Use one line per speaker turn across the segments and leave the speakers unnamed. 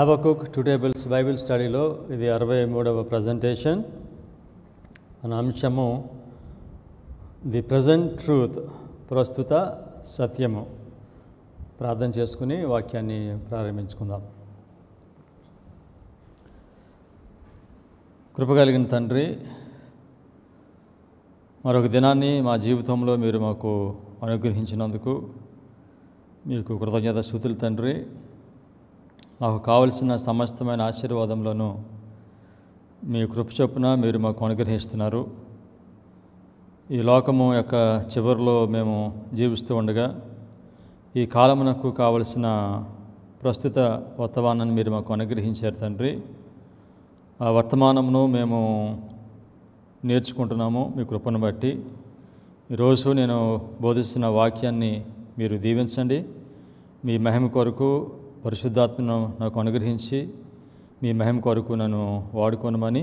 Habakkuk 2 tables Bible స్టడీలో ఇది 63వ presentation. మన అంశము ది ప్రజెంట్ ట్రూత్, ప్రస్తుత సత్యము. ప్రార్థన చేసుకుని వాక్యాన్ని ప్రారంభించుకుందాం. కృపగలిగిన తండ్రి, మరొక దినాన్ని మా జీవితంలో మీరు మాకు అనుగ్రహించినందుకు మీకు కృతజ్ఞత స్తుతులు తండ్రి. మాకు కావలసిన సమస్తమైన ఆశీర్వాదములను మీ కృప చొప్పున మీరు మాకు అనుగ్రహిస్తున్నారు. ఈ లోకము యొక్క చివరిలో మేము జీవిస్తూ ఉండగా ఈ కాలమునకు కావలసిన ప్రస్తుత వర్తమానాన్ని మీరు మాకు అనుగ్రహించారు తండ్రి. ఆ వర్తమానమును మేము నేర్చుకుంటున్నాము మీ కృపను బట్టి. ఈరోజు నేను బోధిస్తున్న వాక్యాన్ని మీరు దీవించండి. మీ మహిమ కొరకు పరిశుద్ధాత్మను నాకు అనుగ్రహించి మీ మహిమ కొరకు నన్ను వాడుకోనమని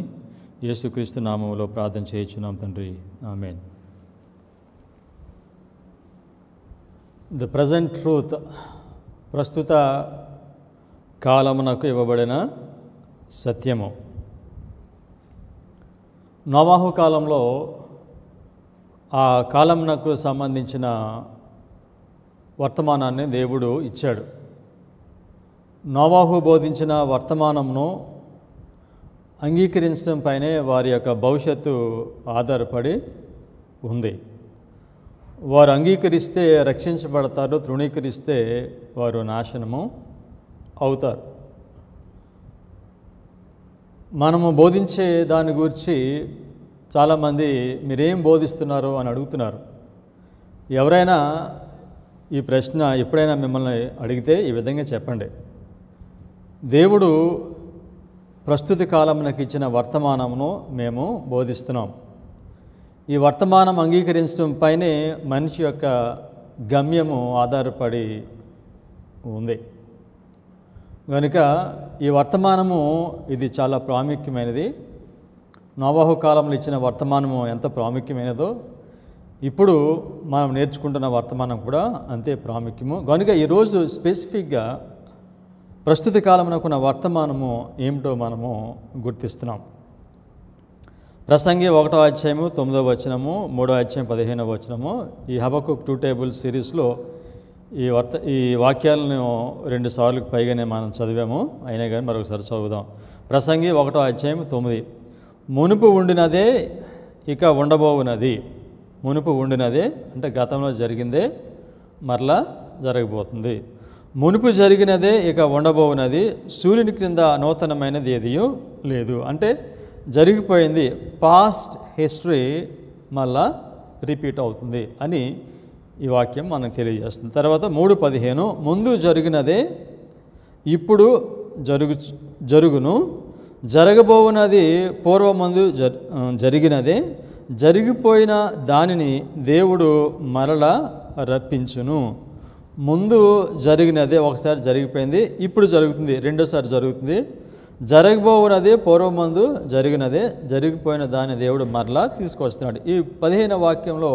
యేసుక్రీస్తు నామములో ప్రార్థన చేయించున్నాం తండ్రి, ఆమేన్. ది ప్రజెంట్ ట్రూత్, ప్రస్తుత కాలమునకు ఇవ్వబడిన సత్యము. నోవాహు కాలంలో ఆ కాలమునకు సంబంధించిన వర్తమానాన్ని దేవుడు ఇచ్చాడు. నోవాహు బోధించిన వర్తమానమును అంగీకరించడం పైనే వారి యొక్క భవిష్యత్తు ఆధారపడి ఉంది. వారు అంగీకరిస్తే రక్షించబడతారు, తృణీకరిస్తే వారు నాశనము అవుతారు. మనము బోధించే దాని గురించి చాలామంది మీరేం బోధిస్తున్నారు అని అడుగుతున్నారు. ఎవరైనా ఈ ప్రశ్న ఎప్పుడైనా మిమ్మల్ని అడిగితే ఈ విధంగా చెప్పండి: దేవుడు ప్రస్తుత కాలమునకు ఇచ్చిన వర్తమానమును మేము బోధిస్తున్నాం. ఈ వర్తమానం అంగీకరించడం పైనే మనిషి యొక్క గమ్యము ఆధారపడి ఉంది. కనుక ఈ వర్తమానము ఇది చాలా ప్రాముఖ్యమైనది. నోవాహు కాలంలో ఇచ్చిన వర్తమానము ఎంత ప్రాముఖ్యమైనదో ఇప్పుడు మనం నేర్చుకుంటున్న వర్తమానం కూడా అంతే ప్రాముఖ్యము. కనుక ఈరోజు స్పెసిఫిక్గా ప్రస్తుత కాలమునకున్న వర్తమానము ఏమిటో మనము గుర్తిస్తున్నాం. ప్రసంగి 1వ అధ్యాయము 9వ వచనము, 3వ అధ్యాయం 15వ వచనము. ఈ హబకుక్ 2 టేబుల్ సిరీస్లో ఈ వాక్యాలను 2 సార్లు పైగానే మనం చదివాము. అయినా కానీ మరొకసారి చదువుదాం. ప్రసంగి 1వ అధ్యాయం 9. మునుపు ఉండినదే ఇక ఉండబోవునది. మునుపు ఉండినదే అంటే గతంలో జరిగిందే మరలా జరగబోతుంది. మునుపు జరిగినదే ఇక ఉండబోవునది, సూర్యుని క్రింద నూతనమైనది ఏదియూ లేదు. అంటే జరిగిపోయింది, పాస్ట్ హిస్టరీ మళ్ళా రిపీట్ అవుతుంది అని ఈ వాక్యం మనకు తెలియజేస్తుంది. తర్వాత 3:15, ముందు జరిగినదే ఇప్పుడు జరుగును, జరగబోవునది పూర్వమందు జరిగినదే, జరిగిపోయిన దానిని దేవుడు మరలా రప్పించును. ముందు జరిగినదే ఒకసారి జరిగిపోయింది, ఇప్పుడు జరుగుతుంది, రెండోసారి జరుగుతుంది. జరగబోవునదే పూర్వమందు జరిగినదే, జరిగిపోయిన దాన్ని దేవుడు మరలా తీసుకొస్తున్నాడు. ఈ 15వ వాక్యంలో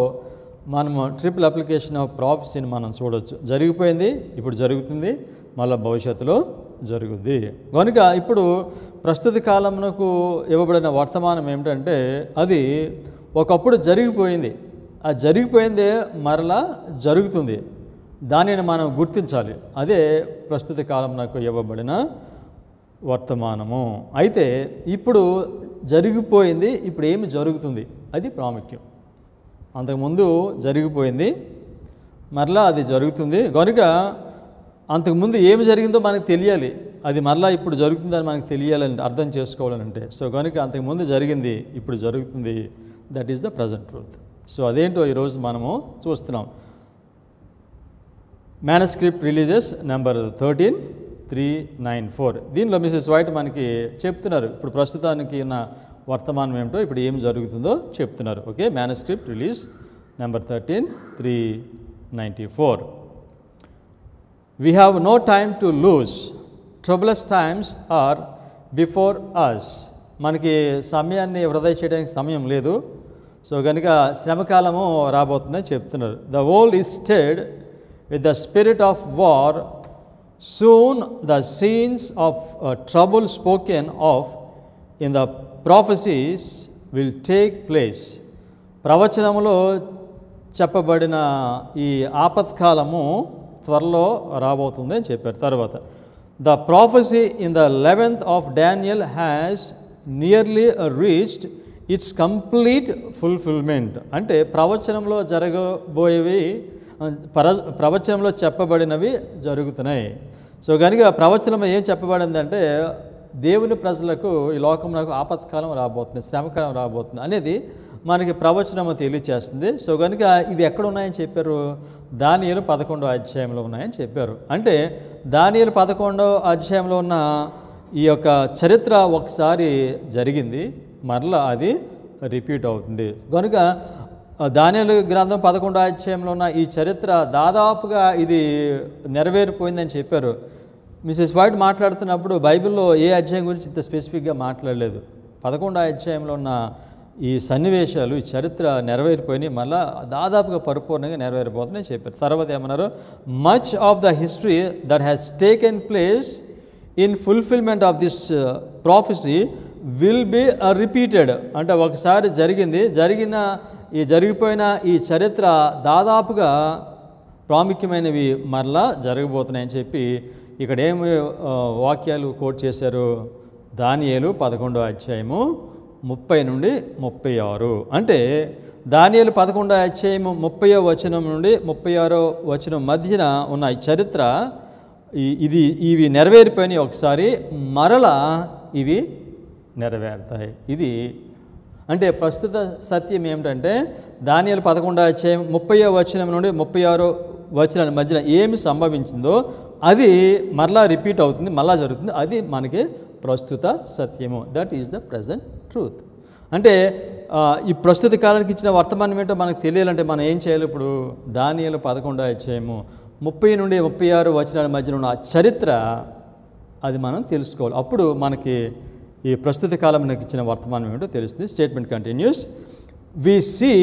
మనము ట్రిపుల్ అప్లికేషన్ ఆఫ్ ప్రాఫెసీని మనం చూడవచ్చు. జరిగిపోయింది, ఇప్పుడు జరుగుతుంది, మళ్ళీ భవిష్యత్తులో జరుగుద్ది. కనుక ఇప్పుడు ప్రస్తుత కాలమునకు ఇవ్వబడిన వర్తమానం ఏమిటంటే అది ఒకప్పుడు జరిగిపోయింది, ఆ జరిగిపోయిందే మరలా జరుగుతుంది. దానిని మనం గుర్తించాలి. అదే ప్రస్తుత కాలమునకు ఇవ్వబడిన వర్తమానము. అయితే ఇప్పుడు జరిగిపోయింది, ఇప్పుడు ఏమి జరుగుతుంది అది ప్రాముఖ్యం. అంతకుముందు జరిగిపోయింది, మరలా అది జరుగుతుంది. కనుక అంతకుముందు ఏమి జరిగిందో మనకు తెలియాలి, అది మరలా ఇప్పుడు జరుగుతుందని మనకు తెలియాలని అర్థం చేసుకోవాలంటే. సో కనుక అంతకుముందు జరిగింది, ఇప్పుడు జరుగుతుంది. That is the present truth. So అదేంటో ఈరోజు మనము చూస్తున్నాం. Manuscript releases number 13,394. దీనిలో మిసెస్ వైట్ మనకి చెప్తున్నారు ఇప్పుడు ప్రస్తుతానికి ఉన్న వర్తమానం ఏమిటో, ఇప్పుడు ఏం జరుగుతుందో చెప్తున్నారు. Okay, manuscript release number 13,394. We have no time to lose. Troublous times are before us. మనకి సమయాన్ని వృధా చేయడానికి సమయం లేదు. సో కనుక శ్రమకాలము రాబోతుందని చెప్తున్నారు. The world is stirred with the spirit of war, Soon the scenes of trouble spoken of in the prophecies will take place. ప్రవచనములో చెప్పబడిన ఈ ఆపత్కాలము త్వరలో రాబోతుంది అని చెప్పారు. తర్వాత the prophecy in the 11th of Daniel has nearly reached its complete fulfillment. అంటే ప్రవచనంలో జరగబోయేవి ప్రవచనంలో చెప్పబడినవి జరుగుతున్నాయి. So కనుక ప్రవచనంలో ఏం చెప్పబడిందంటే దేవుని ప్రజలకు ఈ లోకంలో ఆపత్కాలం రాబోతుంది, శ్రమకాలం రాబోతుంది అనేది మనకి ప్రవచనము తెలియచేస్తుంది. సో కనుక ఇవి ఎక్కడ ఉన్నాయని చెప్పారు? దానియేలు 11వ అధ్యాయంలో ఉన్నాయని చెప్పారు. అంటే దానియేలు 11వ అధ్యాయంలో ఉన్న ఈ యొక్క చరిత్ర ఒకసారి జరిగింది, మరలా అది రిపీట్ అవుతుంది. కనుక దానియేలు గ్రంథం 11వ అధ్యాయంలో ఉన్న ఈ చరిత్ర దాదాపుగా ఇది నెరవేరిపోయిందని చెప్పారు. మిసెస్ వైట్ మాట్లాడుతున్నప్పుడు బైబిల్లో ఏ అధ్యాయం గురించి ఇంత స్పెసిఫిక్గా మాట్లాడలేదు. 11వ అధ్యాయంలో ఉన్న ఈ సన్నివేశాలు, ఈ చరిత్ర నెరవేరిపోయినాయి, మళ్ళీ దాదాపుగా పరిపూర్ణంగా నెరవేరిపోతుందని చెప్పారు. తర్వాత ఏమన్నారు? Much of the history that has taken place in fulfilment of this prophecy will be repeated. అంటే ఒకసారి జరిగిపోయిన ఈ చరిత్ర దాదాపుగా ప్రాముఖ్యమైనవి మరలా జరగబోతున్నాయని చెప్పి ఇక్కడ ఏమి వాక్యాలు కోట్ చేశారు? దానియేలు 11వ అధ్యాయము 30 నుండి 36. అంటే దానియేలు 11వ అధ్యాయము 30వ వచనం నుండి 36వ వచనం మధ్యన ఉన్న ఈ చరిత్ర ఇవి నెరవేరిపోయినాయి, ఒకసారి మరలా ఇవి నెరవేరుతాయి. ఇది అంటే ప్రస్తుత సత్యం ఏమిటంటే దానియేలు 11వ అధ్యాయం 30వ వచనం నుండి 36వ వచనం మధ్యన ఏమి సంభవించిందో అది మరలా రిపీట్ అవుతుంది, మరలా జరుగుతుంది. అది మనకి ప్రస్తుత సత్యము. That is the present truth. అంటే ఈ ప్రస్తుత కాలానికి ఇచ్చిన వర్తమానం ఏంటో మనకు తెలియాలంటే మనం ఏం చేయాలి? ఇప్పుడు దానియేలు 11వ అధ్యాయము 30 నుండి 36 వచనాల మధ్యన ఉన్న చరిత్ర అది మనం తెలుసుకోవాలి. అప్పుడు మనకి ఈ ప్రస్తుత కాలంలోకి ఇచ్చిన వర్తమానం ఏమిటో తెలుస్తుంది. Statement continues. We see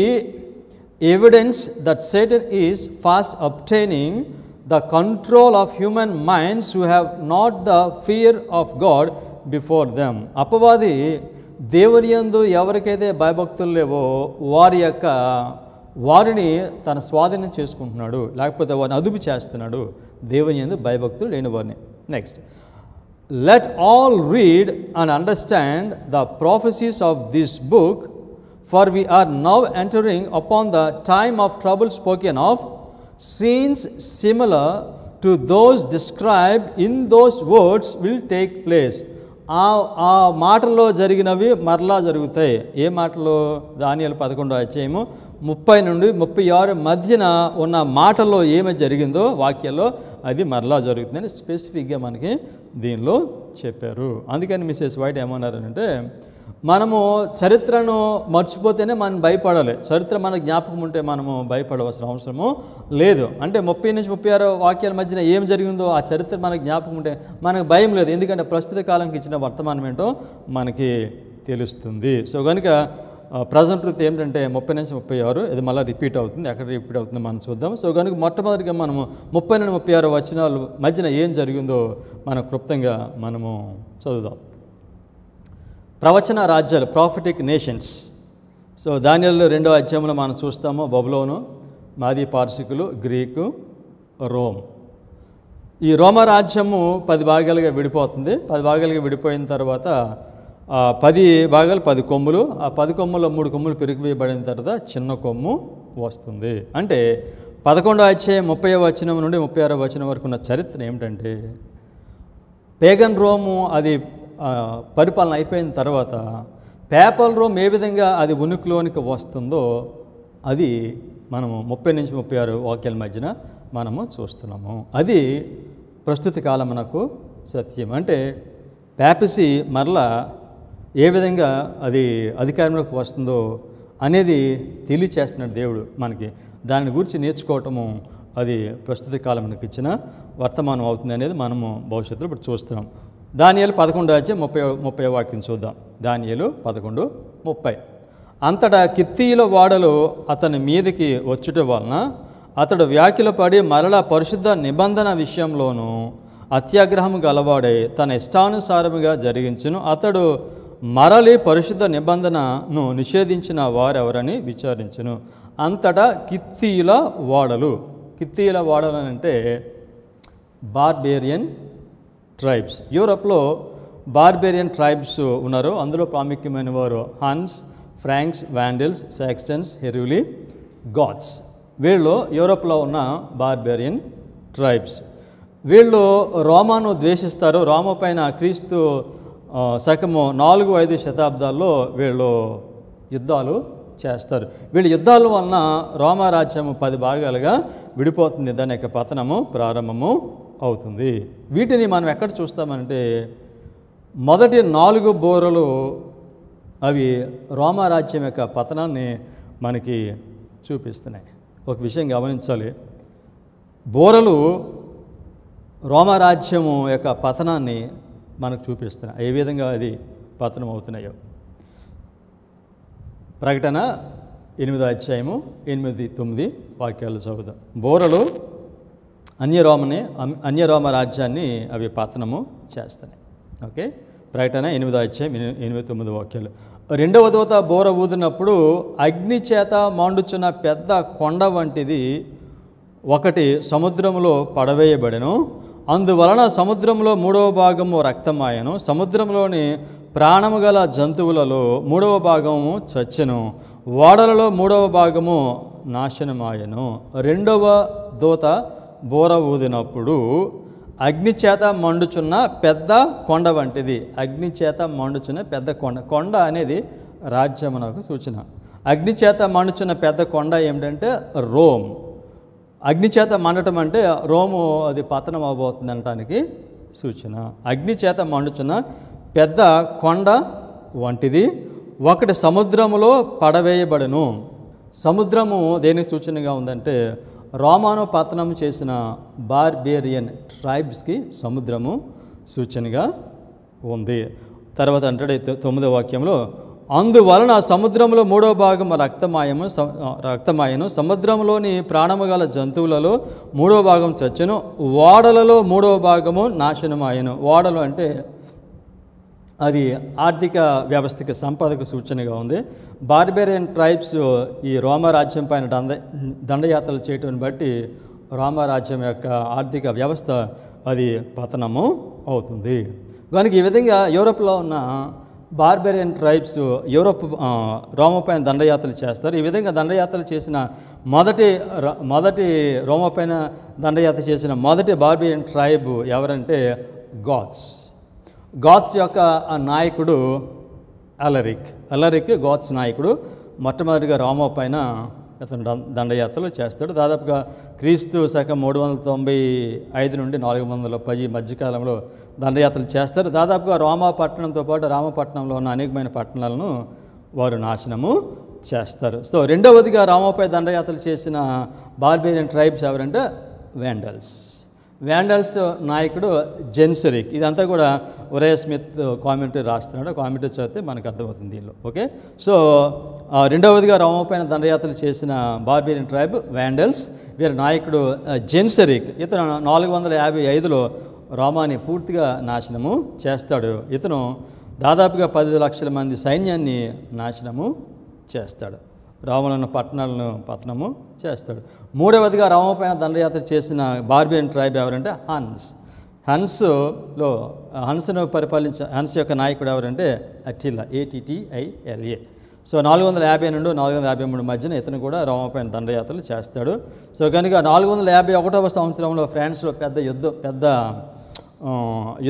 evidence that Satan is fast obtaining the control of human minds who have not the fear of God before them. అపవాది దేవుని యందు ఎవరికైతే భయభక్తులు లేవో వారిని తన స్వాధీనం చేసుకుంటున్నాడు, లేకపోతే వారిని అదుపు చేస్తున్నాడు, దేవుని యందు భయభక్తులు లేని వారిని. Next, let all read and understand the prophecies of this book, for we are now entering upon the time of trouble spoken of. Scenes similar to those described in those words will take place. ఆ మాటల్లో జరిగినవి మరలా జరుగుతాయి. ఏ మాటలు? దానియేలు 11వ అధ్యాయము 30 నుండి 36 మధ్యన ఉన్న మాటల్లో ఏమి జరిగిందో వాక్యాల్లో అది మరలా జరుగుతుందని స్పెసిఫిక్గా మనకి దీనిలో చెప్పారు. అందుకని మిసెస్ వైట్ ఏమన్నారంటే మనము చరిత్రను మర్చిపోతేనే మనం భయపడాలి, చరిత్ర మన జ్ఞాపకం ఉంటే మనము భయపడవలసిన అవసరము లేదు. అంటే 30 నుంచి 36 వాక్యాల మధ్యన ఏం జరిగిందో ఆ చరిత్ర మనకు జ్ఞాపకం ఉంటే మనకు భయం లేదు, ఎందుకంటే ప్రస్తుత కాలానికి ఇచ్చిన వర్తమానం ఏంటో మనకి తెలుస్తుంది. సో కనుక ప్రజెంట్ ట్రూత్ ఏమిటంటే 30 నుంచి 36 ఇది మళ్ళీ రిపీట్ అవుతుంది. ఎక్కడ రిపీట్ అవుతుందో మనం చూద్దాం. సో కనుక మొట్టమొదటిగా మనము 30 నుండి 36 వచనాల మధ్యన ఏం జరిగిందో మనం క్లుప్తంగా మనము చదువుదాం. ప్రవచన రాజ్యాలు, ప్రాఫిటిక్ నేషన్స్. సో దానియేలు 2వ అధ్యాయంలో మనం చూస్తాము బబులోను, మాది పార్సికులు, గ్రీకు, రోమ్. ఈ రోమ రాజ్యము 10 భాగాలుగా విడిపోతుంది. 10 భాగాలుగా విడిపోయిన తర్వాత 10 భాగాలు 10 కొమ్ములు, ఆ 10 కొమ్ముల్లో 3 కొమ్ములు పెరిగివేయబడిన తర్వాత చిన్న కొమ్ము వస్తుంది. అంటే 11వ అధ్యాయం 30వ వచనం నుండి 36వ వచనం వరకు ఉన్న చరిత్ర ఏమిటంటే పేగన్ రోము అది పరిపాలన అయిపోయిన తర్వాత పేపల్ రోమ్ ఏ విధంగా అది ఉనికిలోనికి వస్తుందో అది మనము 30 నుంచి 36 వాక్యాల మధ్యన మనము చూస్తున్నాము. అది ప్రస్తుత కాలమునకు సత్యం. అంటే పాపసీ మరలా ఏ విధంగా అది అధికారంలోకి వస్తుందో అనేది తెలియచేస్తున్నాడు దేవుడు మనకి. దాని గురించి నేర్చుకోవటము అది ప్రస్తుత కాలమునకు ఇచ్చిన వర్తమానం అవుతుంది అనేది మనము భవిష్యత్తులో ఇప్పుడు చూస్తున్నాం. దానియేలు 11వ అధ్యాయం 30వ వాక్యం చూద్దాం. దానియేలు 11:30. అంతటా కిత్తీయుల వాడలు అతని మీదకి వచ్చుట వలన అతడు వ్యాఖ్యలు పడి మరలా పరిశుద్ధ నిబంధన విషయంలోనూ అత్యాగ్రహము గలవాడై తన ఇష్టానుసారముగా జరిగించును. అతడు మరలి పరిశుద్ధ నిబంధనను నిషేధించిన వారెవరని విచారించును. అంతటా కిత్తీయుల వాడలు. కిత్తీయుల వాడలు అంటే బార్బేరియన్ ట్రైబ్స్. యూరప్లో బార్బేరియన్ ట్రైబ్స్ ఉన్నారు. అందులో ప్రాముఖ్యమైన వారు హన్స్, ఫ్రాంక్స్, వాండెల్స్, సాక్సన్స్, హెర్యులీ, గాత్స్. వీళ్ళు యూరప్లో ఉన్న బార్బేరియన్ ట్రైబ్స్. వీళ్ళు రోమాను ద్వేషిస్తారు. రోమ పైన క్రీస్తు శకము 4-5 శతాబ్దాల్లో వీళ్ళు యుద్ధాలు చేస్తారు. వీళ్ళ యుద్ధాల వలన రోమా రాజ్యము 10 భాగాలుగా విడిపోతుంది. దాని యొక్క పతనము ప్రారంభము అవుతుంది. వీటిని మనం ఎక్కడ చూస్తామంటే మొదటి 4 బోరలు అవి రోమా రాజ్యం యొక్క పతనాన్ని మనకి చూపిస్తున్నాయి. ఒక విషయం గమనించాలి, బోరలు రోమా రాజ్యము యొక్క పతనాన్ని మనకు చూపిస్తున్నాయి. ఏ విధంగా అది పతనం అవుతున్నాయో ప్రకటన 8వ అధ్యాయము 8-9 వాక్యాలు చదువుతాం. బోరలు అన్యరోమ రాజ్యాన్ని అవి పతనము చేస్తున్నాయి. ఓకే, ప్రకటన 8వ అధ్యాయం 8-9 వాక్యాలు. రెండవ దూత బోర ఊదినప్పుడు అగ్ని చేత మండుచున్న పెద్ద కొండ వంటిది ఒకటి సముద్రములో పడవేయబడెను. అందువలన సముద్రంలో 3వ భాగము రక్తమాయను. సముద్రంలోని ప్రాణము గల జంతువులలో 3వ భాగము చచ్చెను. ఓడలలో 3వ భాగము నాశనమాయను. రెండవ దూత బోర ఊదినప్పుడు అగ్ని చేత మండుచున్న పెద్ద కొండ వంటిది. అగ్ని చేత మండుచున్న పెద్ద కొండ. కొండ అనేది రాజ్యమునకు సూచన. అగ్ని చేత మండుచున్న పెద్ద కొండ ఏమిటంటే రోమ్. అగ్ని చేత మండటం అంటే రోము అది పతనం అవబోతుంది అనటానికి సూచన. అగ్ని చేత మండుచున్న పెద్ద కొండ వంటిది ఒకటి సముద్రములో పడవేయబడను. సముద్రము దేనికి సూచనగా ఉందంటే రోమాను పతనం చేసిన బార్బేరియన్ ట్రైబ్స్కి సముద్రము సూచనగా ఉంది. తర్వాత అంటాడు 9వ వాక్యంలో, అందువలన సముద్రంలో 3వ భాగము రక్తమాయను. సముద్రంలోని ప్రాణము గల జంతువులలో 3వ భాగం చచ్చెను. ఓడలలో 3వ భాగము నాశనమాయను. ఓడలు అంటే అది ఆర్థిక వ్యవస్థకి సంపదకు సూచనగా ఉంది. బార్బేరియన్ ట్రైబ్స్ ఈ రోమరాజ్యం పైన దండయాత్రలు చేయటం బట్టి రోమరాజ్యం యొక్క ఆర్థిక వ్యవస్థ అది పతనము అవుతుంది. కనుక ఈ విధంగా యూరోప్లో ఉన్న బార్బేరియన్ ట్రైబ్స్ రోమ పైన దండయాత్రలు చేస్తారు. ఈ విధంగా దండయాత్రలు చేసిన మొదటి రోమ పైన దండయాత్ర చేసిన మొదటి బార్బేరియన్ ట్రైబ్ ఎవరంటే గాత్స్. గాత్స్ యొక్క నాయకుడు అలరిక్ గాత్స్ నాయకుడు. మొట్టమొదటిగా రోమ పైన అతను దండయాత్రలు చేస్తాడు. దాదాపుగా క్రీస్తు శకం 395 నుండి 410 మధ్యకాలంలో దండయాత్రలు చేస్తారు. దాదాపుగా రోమా పట్టణంతో పాటు రామపట్నంలో ఉన్న అనేకమైన పట్టణాలను వారు నాశనము చేస్తారు. సో రెండవదిగా రోమాపై దండయాత్రలు చేసిన బార్బేరియన్ ట్రైబ్స్ ఎవరంటే వ్యాండల్స్ నాయకుడు జెన్సరిక్. ఇదంతా కూడా ఒరే స్మిత్ కామెంటరీ రాస్తున్నాడు. కామెంటరీ చదివితే మనకు అర్థమవుతుంది దీనిలో. ఓకే, సో రెండవదిగా రోమపైన దండయాత్రలు చేసిన బార్బేరియన్ ట్రైబ్ వ్యాండల్స్. వీరి నాయకుడు జెన్సరిక్. ఇతను 455లో రోమాని పూర్తిగా నాశనము చేస్తాడు. ఇతను దాదాపుగా 10 లక్షల మంది సైన్యాన్ని నాశనము చేస్తాడు. రోమలను పట్టణాలను పతనము చేస్తాడు. మూడవదిగా రోమపైన దండయాత్ర చేసిన బార్బేరియన్ ట్రైబ్ ఎవరంటే హన్స్ను పరిపాలించే హన్స్ యొక్క నాయకుడు ఎవరంటే అటిల్లా, ATTILA. సో 450 నుండి 453 మధ్యన ఇతను కూడా రోమపైన దండయాత్రలు చేస్తాడు. సో కనుక 451వ సంవత్సరంలో ఫ్రాన్స్లో పెద్ద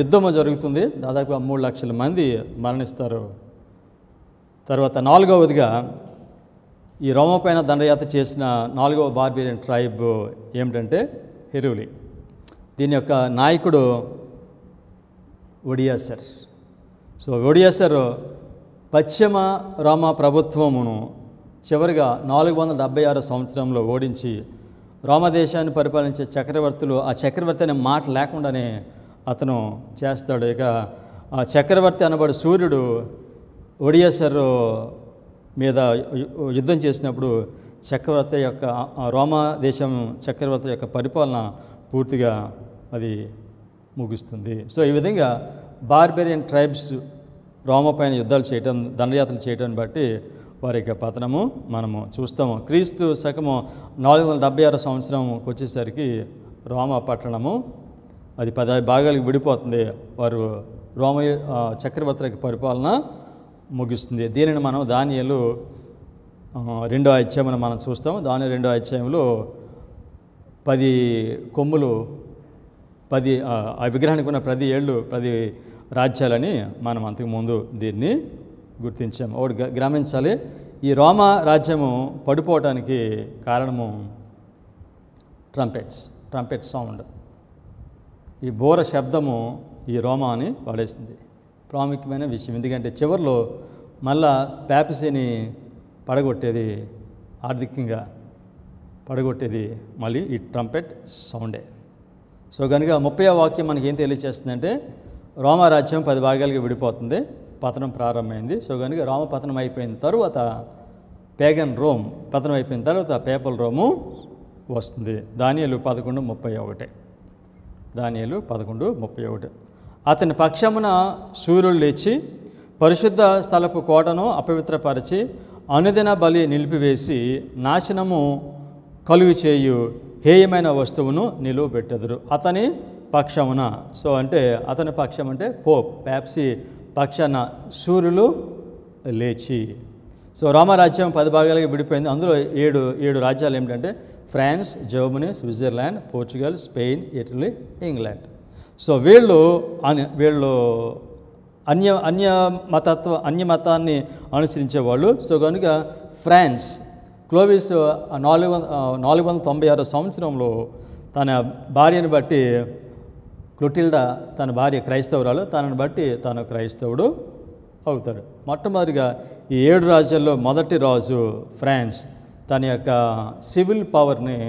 యుద్ధము జరుగుతుంది. దాదాపుగా 3 లక్షల మంది మరణిస్తారు. తర్వాత నాలుగవదిగా ఈ రోమపైన దండయాత్ర చేసిన 4వ బార్బేరియన్ ట్రైబ్ ఏమిటంటే హెర్యులీ. దీని యొక్క నాయకుడు ఒడియాసర్. సో ఒడియాసర్ పశ్చిమ రోమా ప్రభుత్వమును చివరిగా 476 సంవత్సరంలో ఓడించి రోమా దేశాన్ని పరిపాలించే చక్రవర్తులు ఆ చక్రవర్తి అనే మాట లేకుండానే అతను చేస్తాడు. ఇక ఆ చక్రవర్తి అనబడు సూర్యుడు ఒడియాసర్ మీద యుద్ధం చేసినప్పుడు చక్రవర్తి యొక్క రోమా దేశం చక్రవర్తి యొక్క పరిపాలన పూర్తిగా అది ముగుస్తుంది. సో ఈ విధంగా బార్బేరియన్ ట్రైబ్స్ రోమా పైన యుద్ధాలు చేయటం, దండయాత్రలు చేయటాన్ని బట్టి వారి యొక్క పతనము మనము చూస్తాము. క్రీస్తు శకము 476 సంవత్సరంకి వచ్చేసరికి రోమా పట్టణము అది 10 భాగాలకు విడిపోతుంది. వారు రోమ చక్రవర్తుల పరిపాలన ముగిస్తుంది. దీనిని మనం దానియేలు 2వ అధ్యాయం మనం చూస్తాము. దానియేలు 2వ అధ్యాయంలో 10 కొమ్ములు, 10 ఆ విగ్రహానికి ఉన్న 10 ఏళ్ళు 10 రాజ్యాలని మనం అంతకుముందు దీన్ని గుర్తించాము. ఒకటి గమనించాలి, ఈ రోమా రాజ్యము పడిపోవటానికి కారణము ట్రంపెట్ సౌండ్. ఈ బోర శబ్దము ఈ రోమాని పడేసింది. ప్రాముఖ్యమైన విషయం. ఎందుకంటే చివరిలో మళ్ళా ప్యాపసీని పడగొట్టేది, ఆర్థికంగా పడగొట్టేది మళ్ళీ ఈ ట్రంపెట్ సౌండే. సో కనుక 30వ వాక్యం మనకి ఏం తెలియజేస్తుందంటే రోమా రాజ్యం 10 భాగాలుగా విడిపోతుంది, పతనం ప్రారంభమైంది. సో కనుక రోమ పతనం అయిపోయిన తర్వాత పేగన్ రోమ్ పతనం అయిపోయిన తర్వాత పేపల్ రోము వస్తుంది. దానియేలు 11:31. దానియేలు 11:31. అతని పక్షమున సూర్యుడు లేచి పరిశుద్ధ స్థలపు కోటను అపవిత్రపరిచి అనుదిన బలి నిలిపివేసి నాశనము కలుగు చేయు హేయమైన వస్తువును నిలువబెట్టెదరు అతని పక్షమున. సో అంటే అతని పక్షం అంటే పోప్, ప్యాప్సీ పక్షాన సూర్యులు లేచి. సో రోమరాజ్యం 10 భాగాలుగా విడిపోయింది. అందులో 7 రాజ్యాలు ఏమిటంటే France, Germany, Switzerland, Portugal, Spain, Italy, England. So వీళ్ళు అన్య మతాన్ని అనుసరించేవాళ్ళు. సో కనుక ఫ్రాన్స్ క్లోవిస్ 496 సంవత్సరంలో తన భార్యను బట్టి, క్లోటిల్డా తన భార్య క్రైస్తవురాలు, తనను బట్టి తను క్రైస్తవుడు అవుతాడు. మొట్టమొదటిగా ఈ 7 రాజ్యాల్లో మొదటి రాజు ఫ్రాన్స్ తన యొక్క సివిల్ పవర్ని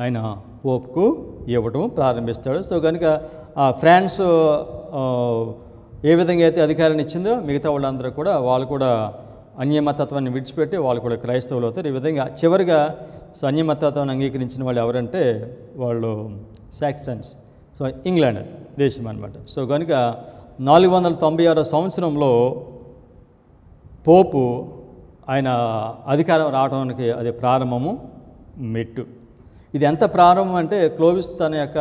ఆయన పోప్కు ఇవ్వటం ప్రారంభిస్తాడు. సో కనుక ఫ్రాన్స్ ఏ విధంగా అయితే అధికారాన్ని ఇచ్చిందో మిగతా వాళ్ళందరూ కూడా వాళ్ళు కూడా అన్యమతత్వాన్ని విడిచిపెట్టి వాళ్ళు కూడా క్రైస్తవులు అవుతారు. ఈ విధంగా చివరిగా అన్యమతత్వాన్ని అంగీకరించిన వాళ్ళు ఎవరంటే వాళ్ళు సాక్సన్స్, సో ఇంగ్లాండ్ దేశం అన్నమాట. సో కనుక 496 సంవత్సరంలో పోపు ఆయన అధికారం రావడానికి అది ప్రారంభము మెట్టు. ఇది ఎంత ప్రారంభం అంటే క్లోవిస్ తన యొక్క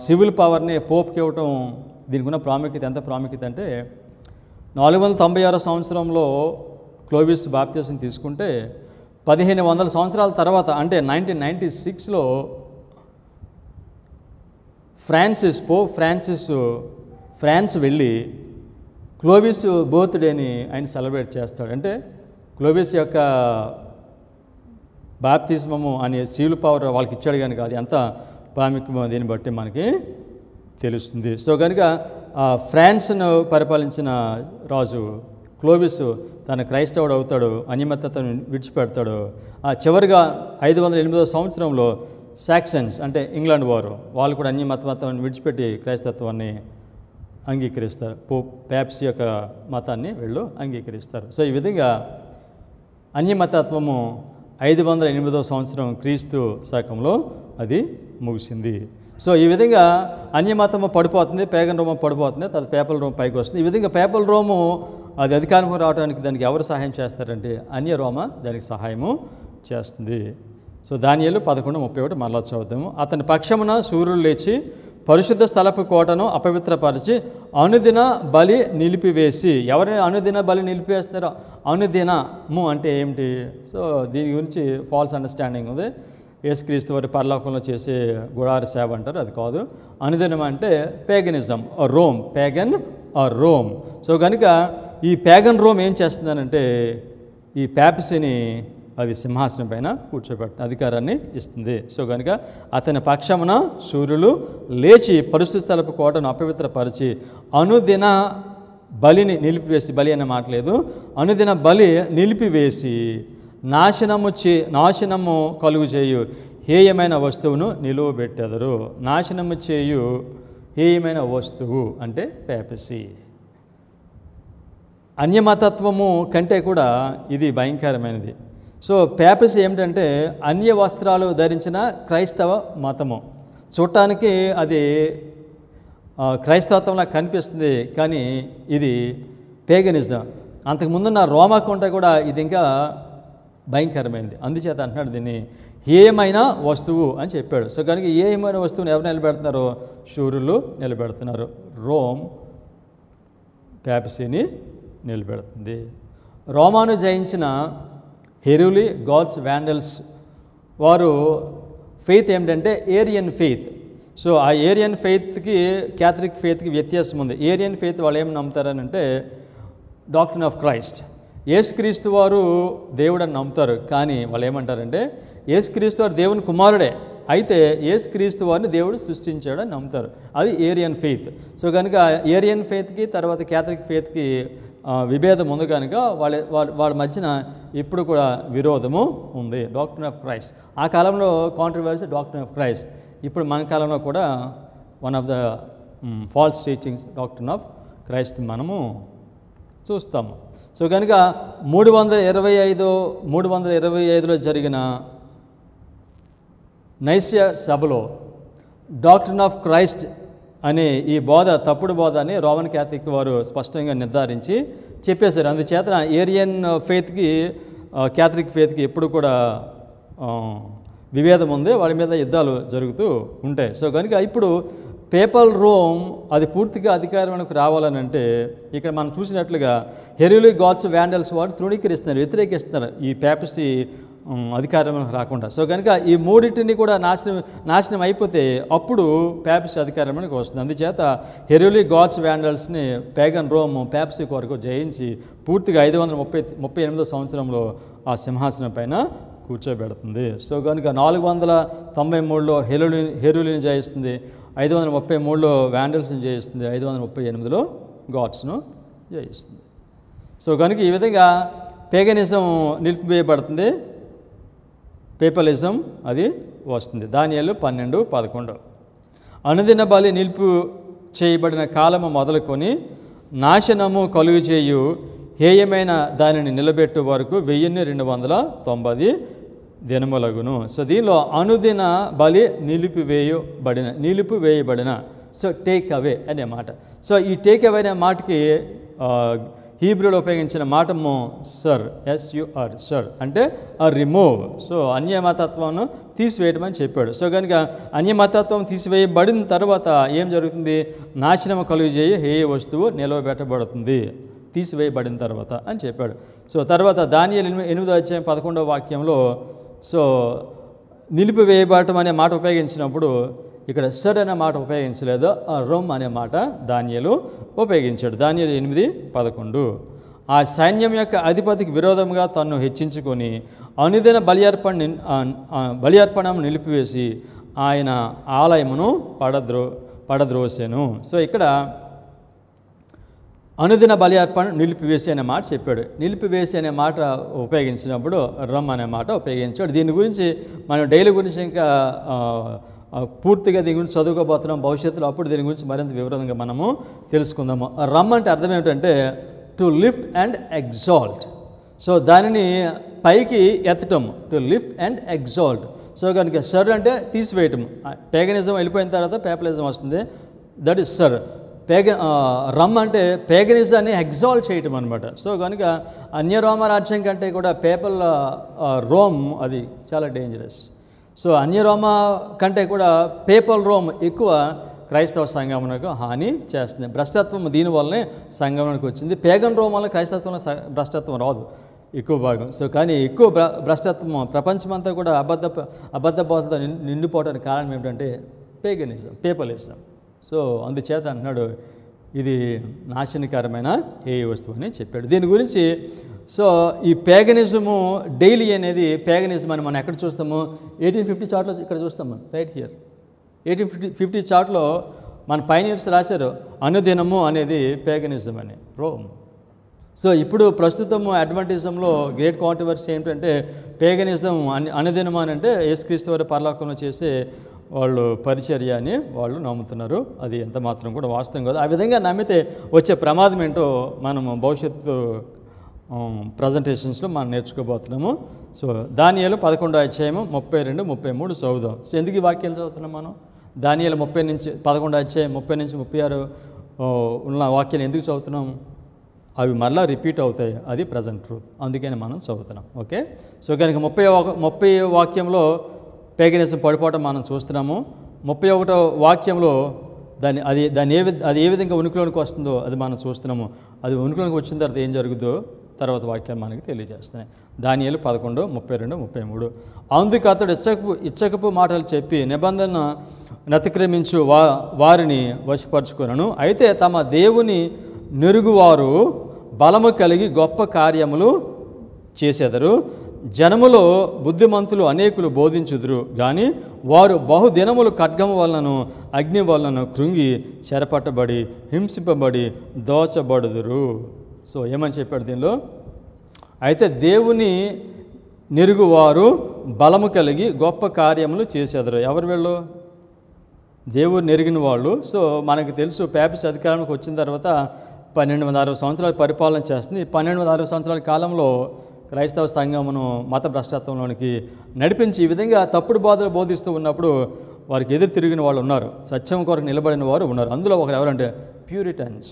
సివిల్ పవర్ని పోప్కి ఇవ్వటం, దీనికి ఉన్న ప్రాముఖ్యత ఎంత ప్రాముఖ్యత అంటే 496 సంవత్సరంలో క్లోవిస్ బాప్తిసం తీసుకుంటే 1500 సంవత్సరాల తర్వాత అంటే 1996లో ఫ్రాన్స్ వెళ్ళి క్లోవిస్ బర్త్డేని ఆయన సెలబ్రేట్ చేస్తాడు. అంటే క్లోవిస్ యొక్క బాప్తిస్మము అనే సీలు పవర్ వాళ్ళకి ఇచ్చాడు కనుక అది ఎంత ప్రాముఖ్యమో దీన్ని బట్టి మనకి తెలుస్తుంది. సో కనుక ఫ్రాన్స్ను పరిపాలించిన రాజు క్లోవిస్ తన క్రైస్తవుడు అవుతాడు, అన్యమతత్వాన్ని విడిచిపెడతాడు. చివరిగా 508 సంవత్సరంలో సాక్సన్స్ అంటే ఇంగ్లాండ్ వారు వాళ్ళు కూడా అన్యమతత్వాన్ని విడిచిపెట్టి క్రైస్తత్వాన్ని అంగీకరిస్తారు. ప్యాప్సీ యొక్క మతాన్ని వీళ్ళు అంగీకరిస్తారు. సో ఈ విధంగా అన్యమతత్వము 508 సంవత్సరం క్రీస్తు శకంలో అది ముగిసింది. సో ఈ విధంగా అన్యమతము పడిపోతుంది, పేగన్ రోము పడిపోతుంది, తర్వాత పేపల్ రోమ్ పైకి వస్తుంది. ఈ విధంగా పేపల్ రోము అది అధికారం రావడానికి దానికి ఎవరు సహాయం చేస్తారంటే అన్య రోమ దానికి సహాయము చేస్తుంది. సో దానియేలు 11:31 మళ్ళా చదువుతాము. అతని పక్షమున సూర్యుడు లేచి పరిశుద్ధ స్థలపు కోటను అపవిత్రపరిచి అనుదిన బలి నిలిపివేసి. ఎవరైనా అనుదిన బలి నిలిపివేస్తున్నారో, అనుదినము అంటే ఏమిటి? సో దీని గురించి ఫాల్స్ అండర్స్టాండింగ్ ఉంది. యేసుక్రీస్తు వారి పరలోకంలో చేసే గుడారి సేవ అంటారు, అది కాదు. అనుదినం అంటే paganism, Rome, pagan or Rome. So కనుక ఈ పేగన్ రోమ్ ఏం చేస్తుందనంటే ఈ ప్యాపసీని అది సింహాసనం పైన కూర్చోబెట్టిన అధికారాన్ని ఇస్తుంది. సో కనుక అతని పక్షమున సూర్యులు లేచి పరిశుద్ధ స్థలపు కోటను అపవిత్రపరిచి అనుదిన బలిని నిలిపివేసి, బలి అనే మాట లేదు, అనుదిన బలి నిలిపివేసి నాశనము కలుగు చేయు హేయమైన వస్తువును నిలువబెట్టెదరు. నాశనము చేయు హేయమైన వస్తువు అంటే పేపసీ. అన్యమతత్వము కంటే కూడా ఇది భయంకరమైనది. సో పేపసీ ఏమిటంటే అన్య వస్త్రాలు ధరించిన క్రైస్తవ మతము. చూడటానికి అది క్రైస్తవత్వంలా కనిపిస్తుంది, కానీ ఇది పేగనిజం. అంతకుముందున్న రోమా కొంట కూడా ఇది ఇంకా భయంకరమైనది. అందుచేత అంటున్నాడు దీన్ని ఏమైనా వస్తువు అని చెప్పాడు. సో కనుక ఏమైనా వస్తువుని ఎవరు నిలబెడుతున్నారో? శూరులు నిలబెడుతున్నారు. రోమ్ ప్యాపసీని నిలబెడుతుంది. రోమాను జయించిన హెరులి, గాల్స్, వ్యాండల్స్ వారు ఫెయిత్ ఏమిటంటే ఏరియన్ ఫెయిత్. సో ఆ ఏరియన్ ఫెయిత్కి క్యాథలిక్ ఫెయిత్కి వ్యత్యాసం ఉంది. ఏరియన్ ఫెయిత్ వాళ్ళు ఏమి నమ్ముతారని అంటే డాక్ట్రిన్ ఆఫ్ క్రైస్ట్, యేసుక్రీస్తు వారు దేవుడని నమ్ముతారు. కానీ వాళ్ళు ఏమంటారంటే యేసుక్రీస్తు వారు దేవుని కుమారుడే, అయితే యేసుక్రీస్తు వారిని దేవుడు సృష్టించాడని నమ్ముతారు. అది ఏరియన్ ఫెయిత్. సో కనుక ఏరియన్ ఫెయిత్కి తర్వాత క్యాథలిక్ ఫెయిత్కి విభేదం ఉంది కనుక వాళ్ళ మధ్యన ఇప్పుడు కూడా విరోధము ఉంది. డాక్ట్రిన్ ఆఫ్ క్రైస్ట్ ఆ కాలంలో కాంట్రవర్సీ డాక్ట్రిన్ ఆఫ్ క్రైస్ట్. ఇప్పుడు మన కాలంలో కూడా one of the false teachings doctrine of Christ మనము చూస్తాము. సో కనుక 325లో జరిగిన నైస్య సభలో డాక్ట్రిన్ ఆఫ్ క్రైస్ట్ అనే ఈ బోధ తప్పుడు బోధ అని రోమన్ క్యాథలిక్ వారు స్పష్టంగా నిర్ధారించి చెప్పేశారు. అందుచేత ఏరియన్ ఫెయిత్కి క్యాథలిక్ ఫెయిత్కి ఎప్పుడు కూడా విభేదం ఉంది, వాళ్ళ మీద యుద్ధాలు జరుగుతూ ఉంటాయి. సో కనుక ఇప్పుడు పేపల్ రోమ్ అది పూర్తిగా అధికారంలోకి రావాలని అంటే ఇక్కడ మనం చూసినట్లుగా హెరులి, గాల్స్, వ్యాండల్స్ వారు తృణీకరిస్తున్నారు, వ్యతిరేకిస్తున్నారు ఈ పేపసీ అధికారంలోకి రాకుండా. సో కనుక ఈ మూడింటిని కూడా నాశనం అయిపోతే అప్పుడు పేపసీ అధికారంలోకి వస్తుంది. అందుచేత హెరులి, గాల్స్, వ్యాండల్స్ని పేగన్ రోమ్ పేపసీ కొరకు జయించి పూర్తిగా 538 సంవత్సరంలో ఆ సింహాసనం పైన కూర్చోబెడుతుంది. సో కనుక 493లో హెరులిని జయిస్తుంది, 533లో వ్యాండల్స్ని జయిస్తుంది, 538లో గాడ్స్ను జయిస్తుంది. సో కనుక ఈ విధంగా పేగనిజం నిలిపివేయబడుతుంది, పేపలిజం అది వస్తుంది. దానియేలు 12:11 అనుదిన బలి నిలుపు చేయబడిన కాలము మొదలుకొని నాశనము కలుగు చేయు హేయమైన దానిని నిలబెట్టు వరకు 1290 దినములగును. సో దీనిలో అనుదిన బలి నిలిపివేయబడిన సో టేక్ అవే అనే మాట. సో ఈ టేక్ అవే అనే మాటకి హీబ్రూలో ఉపయోగించిన మాటము సర్, SUR, సర్ అంటే రిమూవ్. సో అన్యమతత్వంను తీసివేయడం అని చెప్పాడు. సో కనుక అన్యమతత్వం తీసివేయబడిన తర్వాత ఏం జరుగుతుంది? నాశనం కలుగజేయ హేయ వస్తువు నిలవబెట్టబడుతుంది తీసివేయబడిన తర్వాత అని చెప్పాడు. సో తర్వాత దానియేలు 8:11 వాక్యంలో సో నిలిపివేయబడటం అనే మాట ఉపయోగించినప్పుడు ఇక్కడ సర్ అనే మాట ఉపయోగించలేదు, రోమ్ అనే మాట దానియేలు ఉపయోగించాడు. దానియేలు 8:11 ఆ సైన్యం యొక్క అధిపతికి విరోధంగా తన్ను హెచ్చించుకొని అనుదిన బలియర్పణను నిలిపివేసి ఆయన ఆలయమును పడద్రోసెను. సో ఇక్కడ అనుదిన బలి అర్పణ నిలిపివేసి అనే మాట చెప్పాడు. నిలిపివేసి అనే మాట ఉపయోగించినప్పుడు రమ్ అనే మాట ఉపయోగించాడు. దీని గురించి మనం డైలీ గురించి ఇంకా పూర్తిగా దీని గురించి చదువుకోబోతున్నాం భవిష్యత్తులో, అప్పుడు దీని గురించి మరింత వివరంగా మనము తెలుసుకుందాము. రమ్ అంటే అర్థం ఏమిటంటే to lift and exalt. So దానిని పైకి ఎత్తటం, to lift and exalt. So కనుక సర్ అంటే తీసివేయటం. పేగనిజం వెళ్ళిపోయిన తర్వాత పేపలిజం వస్తుంది, దట్ ఈస్ సర్. రమ్ అంటే పేగనిజాన్ని ఎగ్జాల్ట్ చేయటం అనమాట. సో కనుక అన్య రోమ రాజ్యం కంటే కూడా పేపల్ రోమ్ అది చాలా డేంజరస్. సో అన్య రోమ కంటే కూడా పేపల్ రోమ్ ఎక్కువ క్రైస్తవ సంఘమునకు హాని చేస్తుంది. భ్రష్టత్వం దీనివల్లనే సంఘమునకు వచ్చింది. పేగన్ రోమ్ వల్ల క్రైస్తత్వంలో భ్రష్టత్వం రాదు ఎక్కువ భాగం. సో కానీ ఎక్కువ భ్రష్టత్వం ప్రపంచమంతా కూడా అబద్ధ బోధతో నిండిపోవడానికి కారణం ఏమిటంటే పేగనిజం, పేపలిజం. సో అందుచేత అంటున్నాడు ఇది నాశనకరమైన ఏ వస్తువు అని చెప్పాడు. దీని గురించి సో ఈ పేగనిజము డైలీ అనేది పేగనిజం అని మనం ఎక్కడ చూస్తాము? 1850 చార్ట్లో ఇక్కడ చూస్తాము, రైట్ హియర్. 1850 చార్ట్లో మన పైనీర్స్ రాశారు అనుదినము అనేది పేగనిజం అని, రోమ్. సో ఇప్పుడు ప్రస్తుతము అడ్వెంటిజంలో గ్రేట్ కాంట్రవర్సీ ఏంటంటే పేగనిజం అనుదినం అని అంటే యేసుక్రీస్తు వారి పరలోకంలో చేసే వాళ్ళు పరిచర్య అని వాళ్ళు నమ్ముతున్నారు. అది ఎంత మాత్రం కూడా వాస్తవం కాదు. ఆ విధంగా నమ్మితే వచ్చే ప్రమాదం ఏంటో మనము భవిష్యత్తు ప్రజెంటేషన్స్లో మనం నేర్చుకోబోతున్నాము. సో దానియేలు 11వ అధ్యాయము 32-33 చదువుదాం. సో ఎందుకు ఈ వాక్యాలు చదువుతున్నాం మనం? దానియేలు 30 నుంచి 11 అధ్యాయం 30 నుంచి 36 ఉన్న వాక్యాలు ఎందుకు చదువుతున్నాం? అవి మళ్ళీ రిపీట్ అవుతాయి, అది ప్రజెంట్ ట్రూత్, అందుకని మనం చదువుతున్నాం. ఓకే, సో కనుక 30 వాక్యంలో పేగనిజం పడిపోవటం మనం చూస్తున్నాము. 31వ వాక్యంలో అది ఏ విధంగా ఉనికిలోనికి వస్తుందో అది మనం చూస్తున్నాము. అది ఉనికిలోనికి వచ్చిన తర్వాత ఏం జరుగుతుందో తర్వాత వాక్యాలు మనకి తెలియజేస్తున్నాయి. దానియేలు 11, 32, 33. అందుకు అతడు ఇచ్చకపు మాటలు చెప్పి నిబంధన అతిక్రమించు వారిని వశపరుచుకునను. అయితే తమ దేవుని నెరుగువారు బలము కలిగి గొప్ప కార్యములు చేసెదరు. జనములో బుద్ధిమంతులు అనేకులు బోధించుదురు, కానీ వారు బహుదినములు ఖడ్గము వలనను అగ్ని వలన కృంగి చెరపట్టబడి హింసింపబడి దోచబడుదురు. సో ఏమని చెప్పాడు దీనిలో? అయితే దేవుని నెరుగువారు బలము కలిగి గొప్ప కార్యములు చేసేదరు. ఎవరు వీళ్ళు? దేవుడు నెరిగిన వాళ్ళు. సో మనకు తెలుసు, పేపస్ అధికారంలోకి వచ్చిన తర్వాత 1260 సంవత్సరాలు పరిపాలన చేస్తుంది. ఈ 1260 సంవత్సరాల కాలంలో క్రైస్తవ సంఘమును మత భ్రష్టత్వంలోనికి నడిపించి ఈ విధంగా తప్పుడు బోధలు బోధిస్తూ ఉన్నప్పుడు వారికి ఎదురు తిరిగిన వాళ్ళు ఉన్నారు, సత్యం కొరకు నిలబడిన వారు ఉన్నారు. అందులో ఒకరు ఎవరంటే ప్యూరిటన్స్.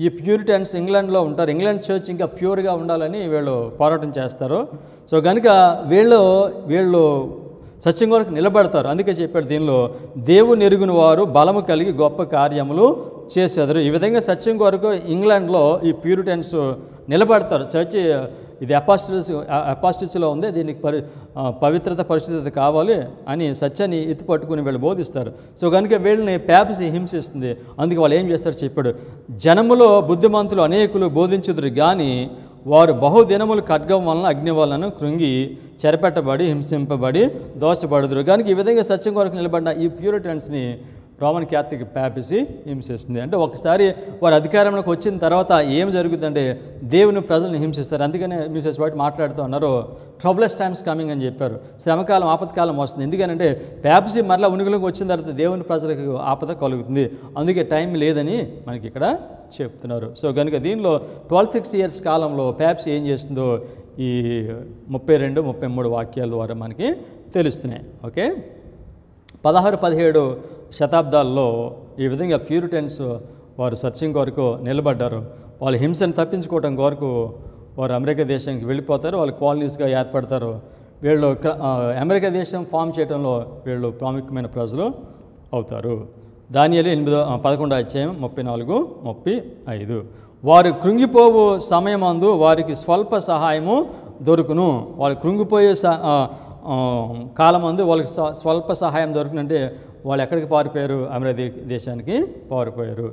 ఈ ప్యూరిటన్స్ ఇంగ్లాండ్లో ఉంటారు. ఇంగ్లాండ్ చర్చ్ ఇంకా ప్యూర్గా ఉండాలని వీళ్ళు పోరాటం చేస్తారు. సో కనుక వీళ్ళు సత్యం కొరకు నిలబడతారు. అందుకే చెప్పాడు దీనిలో, దేవుని ఎరుగున వారు బలము కలిగి గొప్ప కార్యములు చేసేదారు. ఈ విధంగా సత్యం కొరకు ఇంగ్లాండ్లో ఈ ప్యూరిటన్స్ నిలబడతారు. చర్చ్ ఇది అపాస్టసీలో ఉంది, దీనికి పవిత్రత పరిశుద్ధత కావాలి అని సత్యాన్ని ఎత్తిపట్టుకుని వీళ్ళు బోధిస్తారు. సో కనుక వీళ్ళని పేపసీ హింసిస్తుంది. అందుకే వాళ్ళు ఏం చేస్తారు చెప్పాడు, జనములో బుద్ధిమంతులు అనేకులు బోధించుదురు, కానీ వారు బహుదినములు ఖడ్గం వలన అగ్ని వలన కృంగి చెరపెట్టబడి హింసింపబడి దోషపడుదురు. కనుక ఈ విధంగా సత్యం కొరకు నిలబడిన ఈ ప్యూరిటన్స్ని రోమన్ క్యాథలిక్ పేపసీ హింసిస్తుంది. అంటే ఒకసారి వారు అధికారంలోకి వచ్చిన తర్వాత ఏం జరుగుతుందంటే దేవుని ప్రజలను హింసిస్తారు. అందుకనే మిసెస్ వైట్ మాట్లాడుతూ ఉన్నారు, ట్రబులస్ టైమ్స్ కమింగ్ అని చెప్పారు. శ్రమకాలం ఆపత్కాలం వస్తుంది. ఎందుకనంటే పేపసీ మరలా ఉనికిలోకి వచ్చిన తర్వాత దేవుని ప్రజలకు ఆపద కలుగుతుంది. అందుకే టైం లేదని మనకి ఇక్కడ చెప్తున్నారు. సో కనుక దీనిలో 1260 years కాలంలో పేపసీ ఏం చేస్తుందో ఈ 32, 33 వాక్యాల ద్వారా మనకి తెలుస్తున్నాయి. ఓకే, 16, 17 శతాబ్దాల్లో ఈ విధంగా ప్యూరిటన్స్ వారు సత్యం కొరకు నిలబడ్డారు. వాళ్ళు హింసను తప్పించుకోవడం కొరకు వారు అమెరికా దేశానికి వెళ్ళిపోతారు, వాళ్ళు కాలనీస్గా ఏర్పడతారు. వీళ్ళు అమెరికా దేశం ఫామ్ చేయడంలో వీళ్ళు ప్రాముఖ్యమైన ప్రజలు అవుతారు. దానియేలు 11 అధ్యాయం 34, 35. వారు కృంగిపోవు సమయమందు వారికి స్వల్ప సహాయము దొరుకును. వాళ్ళు కృంగిపోయే కాలమందు వాళ్ళకి స్వల్ప సహాయం దొరుకునంటే వాళ్ళు ఎక్కడికి పారిపోయారు? అమెరికా దేశానికి పారిపోయారు.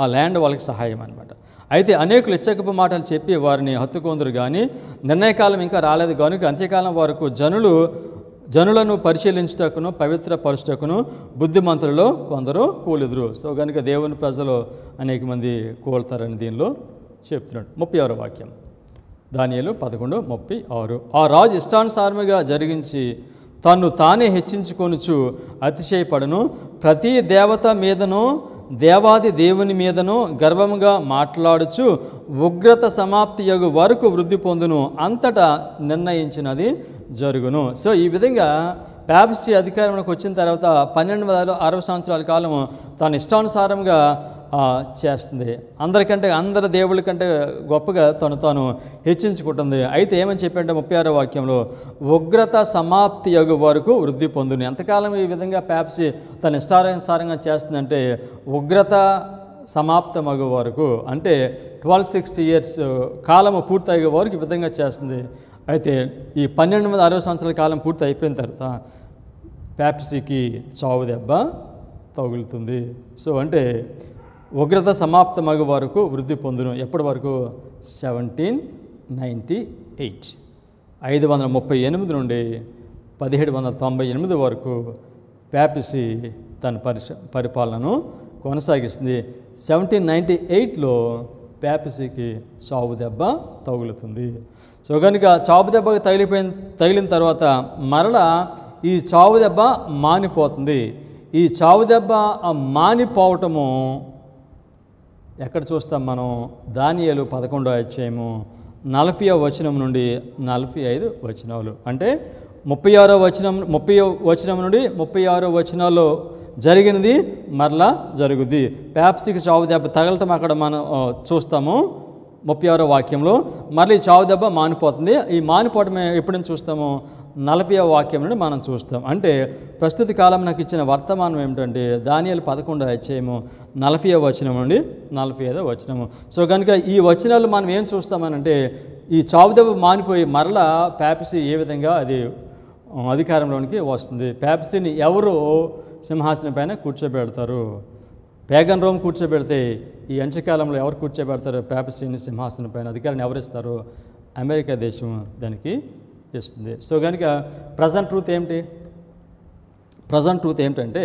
ఆ ల్యాండ్ వాళ్ళకి సహాయం అనమాట. అయితే అనేకులు ఇచ్చకపు మాటలు చెప్పి వారిని హత్తుకొందురు, కానీ నిర్ణయకాలం ఇంకా రాలేదు కనుక అంత్యకాలం వరకు జనులను పరిశీలించుటకును పవిత్ర పరుచుటకును బుద్ధిమంతులలో కొందరు కూలుదురు. సో కనుక దేవుని ప్రజలు అనేక మంది కూలుతారని దీనిలో చెప్తున్నాడు. 36వ వాక్యం దానియేలు 11:36. ఆ రాజు ఇష్టానుసారముగా జరిగించి తన్ను తానే హెచ్చించుకొనుచు అతిశయపడను, ప్రతి దేవత మీదను దేవాది దేవుని మీదను గర్వముగా మాట్లాడుచు ఉగ్రత సమాప్తి యగు వరకు వృద్ధి పొందును, అంతటా నిర్ణయించినది జరుగును. సో ఈ విధంగా పేపసీ అధికారంలోకి వచ్చిన తర్వాత 1260 సంవత్సరాల కాలం తాను ఇష్టానుసారంగా చేస్తుంది. అందరి దేవుళ్ళ కంటే గొప్పగా తాను హెచ్చించుకుంటుంది. అయితే ఏమని చెప్పంటే 36వ వాక్యంలో ఉగ్రత సమాప్తి యగు వరకు వృద్ధి పొందును. ఎంతకాలం ఈ విధంగా పేపసీ తన ఇష్టానుసారంగా చేస్తుందంటే ఉగ్రత సమాప్తమగు వరకు, అంటే 1260 years కాలము పూర్తయ్యే వరకు ఈ విధంగా చేస్తుంది. అయితే ఈ 1260 సంవత్సరాల కాలం పూర్తి అయిపోయిన తర్వాత పేపసీకి చావు దెబ్బ తగులుతుంది. సో అంటే ఉగ్రత సమాప్తమగు వరకు వృద్ధి పొందును. ఎప్పటి వరకు? 1798, 538 నుండి 1798 వరకు పేపసీ తన పరిపాలనను కొనసాగిస్తుంది. 1798లో పేపసీకి చావు దెబ్బ తగులుతుంది. సో కనుక చావు దెబ్బకి తగిలిన తర్వాత మరలా ఈ చావు దెబ్బ మానిపోతుంది. ఈ చావు దెబ్బ మానిపోవటము ఎక్కడ చూస్తాం మనం? దానియేలు 11వ అధ్యాయము 40వ వచనం నుండి 45 వచనాలు. అంటే 36వ వచనం 30వ వచనం నుండి 36వ వచనాల్లో జరిగినది మరలా జరుగుద్ది. పెప్సీకి చావు దెబ్బ తగలటం అక్కడ మనం చూస్తాము 36వ వాక్యంలో. మళ్ళీ చావు దెబ్బ మానిపోతుంది. ఈ మానిపోవటం ఎప్పుడు నుంచి చూస్తాము? 40వ వాక్యం నుండి మనం చూస్తాం. అంటే ప్రస్తుత కాలం నాకు ఇచ్చిన వర్తమానం ఏమిటంటే దానియేలు 11వ అధ్యాయము 40వ వచనం నుండి 45వ వచనము. సో కనుక ఈ వచనాలు మనం ఏం చూస్తామనంటే ఈ చావు దెబ్బ మానిపోయి మరలా పెప్సీ ఏ విధంగా అది అధికారంలోనికి వస్తుంది. పెప్సీని ఎవరు సింహాసనం పైన కూర్చోబెడతారు? పేగన్ రోమ్ కూర్చోబెడితే ఈ అంత్యకాలంలో ఎవరు కూర్చోబెడతారు? పెప్సీని సింహాసనం పైన అధికారాన్ని ఎవరిస్తారు? అమెరికా దేశం దానికి ఇస్తుంది. సో కనుక ప్రజెంట్ ట్రూత్ ఏమిటి? ప్రజెంట్ ట్రూత్ ఏమిటంటే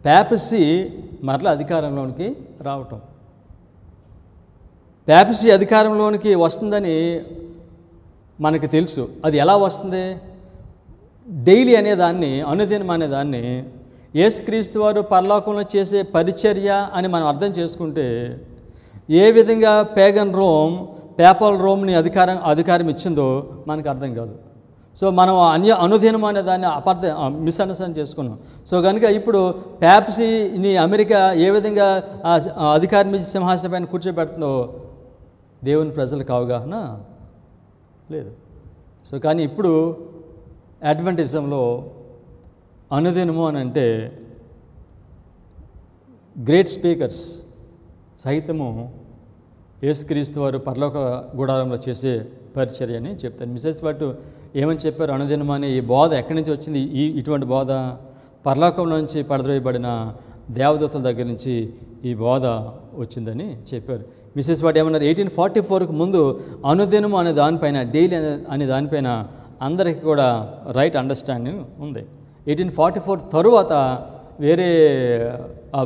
పెప్సీ మరలా అధికారంలోనికి రావటం. పెప్సీ అధికారంలోనికి వస్తుందని మనకి తెలుసు. అది ఎలా వస్తుంది? డైలీ అనేదాన్ని, అనుదినం అనేదాన్ని యేసుక్రీస్తు వారు పరలోకంలో చేసే పరిచర్య అని మనం అర్థం చేసుకుంటే ఏ విధంగా పేగన్ రోమ్ పేపల్ రోమ్ని అధికారం ఇచ్చిందో మనకు అర్థం కాదు. సో మనం అనుదినం అనే దాన్ని మిస్అండర్స్టాండ్ చేసుకున్నాం. సో కనుక ఇప్పుడు పెప్సీని అమెరికా ఏ విధంగా అధికారం ఇచ్చి సింహాసనం పైన కూర్చోబెడుతుందో దేవుని ప్రజలకు అవగాహన లేదు. సో కానీ ఇప్పుడు అడ్వెంటిజంలో అనుదినము అని అంటే గ్రేట్ స్పీకర్స్ సహితము యేసుక్రీస్తు వారు పరలోక గుడారంలో చేసే పరిచర్య అని చెప్తారు. మిసెస్ వాటు ఏమని చెప్పారు? అనుదినము అనే ఈ బోధ ఎక్కడి నుంచి వచ్చింది? ఇటువంటి బోధ పరలోకంలో నుంచి పడద్రోయబడిన దేవదూతల దగ్గర నుంచి ఈ బోధ వచ్చిందని చెప్పారు. మిసెస్ వాట్ ఏమన్నారు? 1844కు ముందు అనుదినము అనే దానిపైన, డైలీ అనే దానిపైన అందరికీ కూడా రైట్ అండర్స్టాండింగ్ ఉంది. 1844 తరువాత వేరే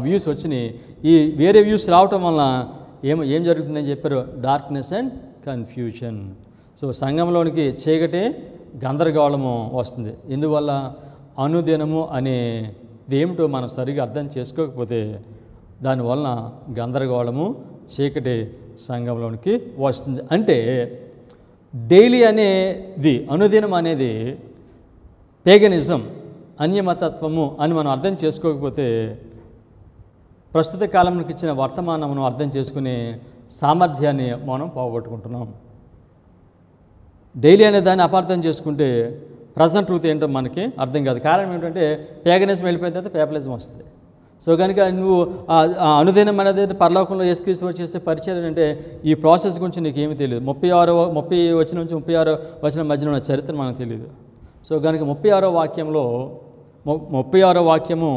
వ్యూస్ వచ్చినాయి. ఈ వేరే వ్యూస్ రావటం వలన ఏం జరుగుతుందని చెప్పారు? Darkness and confusion. సో సంఘంలోనికి చీకటి గందరగోళము వస్తుంది. ఇందువల్ల అనుదినము అనేది ఏమిటో మనం సరిగా అర్థం చేసుకోకపోతే దానివలన గందరగోళము చీకటి సంఘంలోనికి వస్తుంది. అంటే డైలీ అనేది, అనుదినం అనేది పేగనిజం, అన్యమతత్వము అని మనం అర్థం చేసుకోకపోతే ప్రస్తుత కాలంలోకి ఇచ్చిన వర్తమానమును అర్థం చేసుకునే సామర్థ్యాన్ని మనం పోగొట్టుకుంటున్నాం. డైలీ అనే దాన్ని అపార్థం చేసుకుంటే ప్రజెంట్ ట్రూత్ ఏంటో మనకి అర్థం కాదు. కారణం ఏంటంటే పేగనిజం వెళ్ళిపోయిన తర్వాత పేపలిజం వస్తుంది. సో కనుక నువ్వు అనుదినం అనేది పరలోకంలో యేసుక్రీస్తు వారు చేసే పరిచయం అంటే ఈ ప్రాసెస్ గురించి నీకు ఏమీ తెలియదు. 30 వచనం నుంచి 36 వచనం మధ్యన ఉన్న చరిత్ర మనకు తెలియదు. సో కనుక 36వ వాక్యంలో 36వ వాక్యము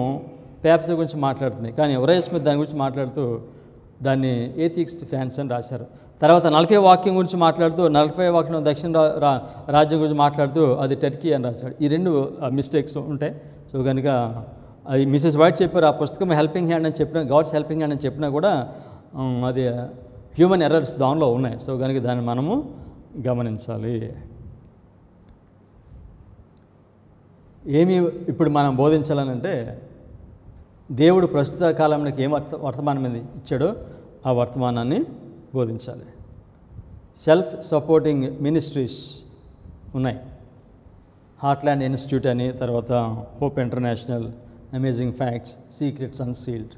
పెప్సీ గురించి మాట్లాడుతుంది. కానీ ఎవరైనా స్మిత్ దాని గురించి మాట్లాడుతూ దాన్ని ఏథిక్స్ ఫ్యాన్స్ అని రాశారు. తర్వాత 40వ వాక్యం గురించి మాట్లాడుతూ 40వ వాక్యం దక్షిణ రాజ్యం గురించి మాట్లాడుతూ అది టర్కీ అని రాశాడు. ఈ రెండు మిస్టేక్స్ ఉంటాయి. సో కనుక అది మిసెస్ వైట్ చెప్పారు. ఆ పుస్తకం హెల్పింగ్ హ్యాండ్ అని చెప్పినా, గాడ్స్ హెల్పింగ్ హ్యాండ్ అని చెప్పినా కూడా అది హ్యూమన్ ఎర్రర్స్ దానిలో ఉన్నాయి. సో కనుక దాన్ని మనము గమనించాలి. ఏమి ఇప్పుడు మనం బోధించాలనంటే దేవుడు ప్రస్తుత కాలంలోకి ఏం వర్తమానం మీద ఇచ్చాడో ఆ వర్తమానాన్ని బోధించాలి. సెల్ఫ్ సపోర్టింగ్ మినిస్ట్రీస్ ఉన్నాయి. హార్ట్లాండ్ ఇన్స్టిట్యూట్ అని, తర్వాత Hope International, amazing facts, secrets unsealed.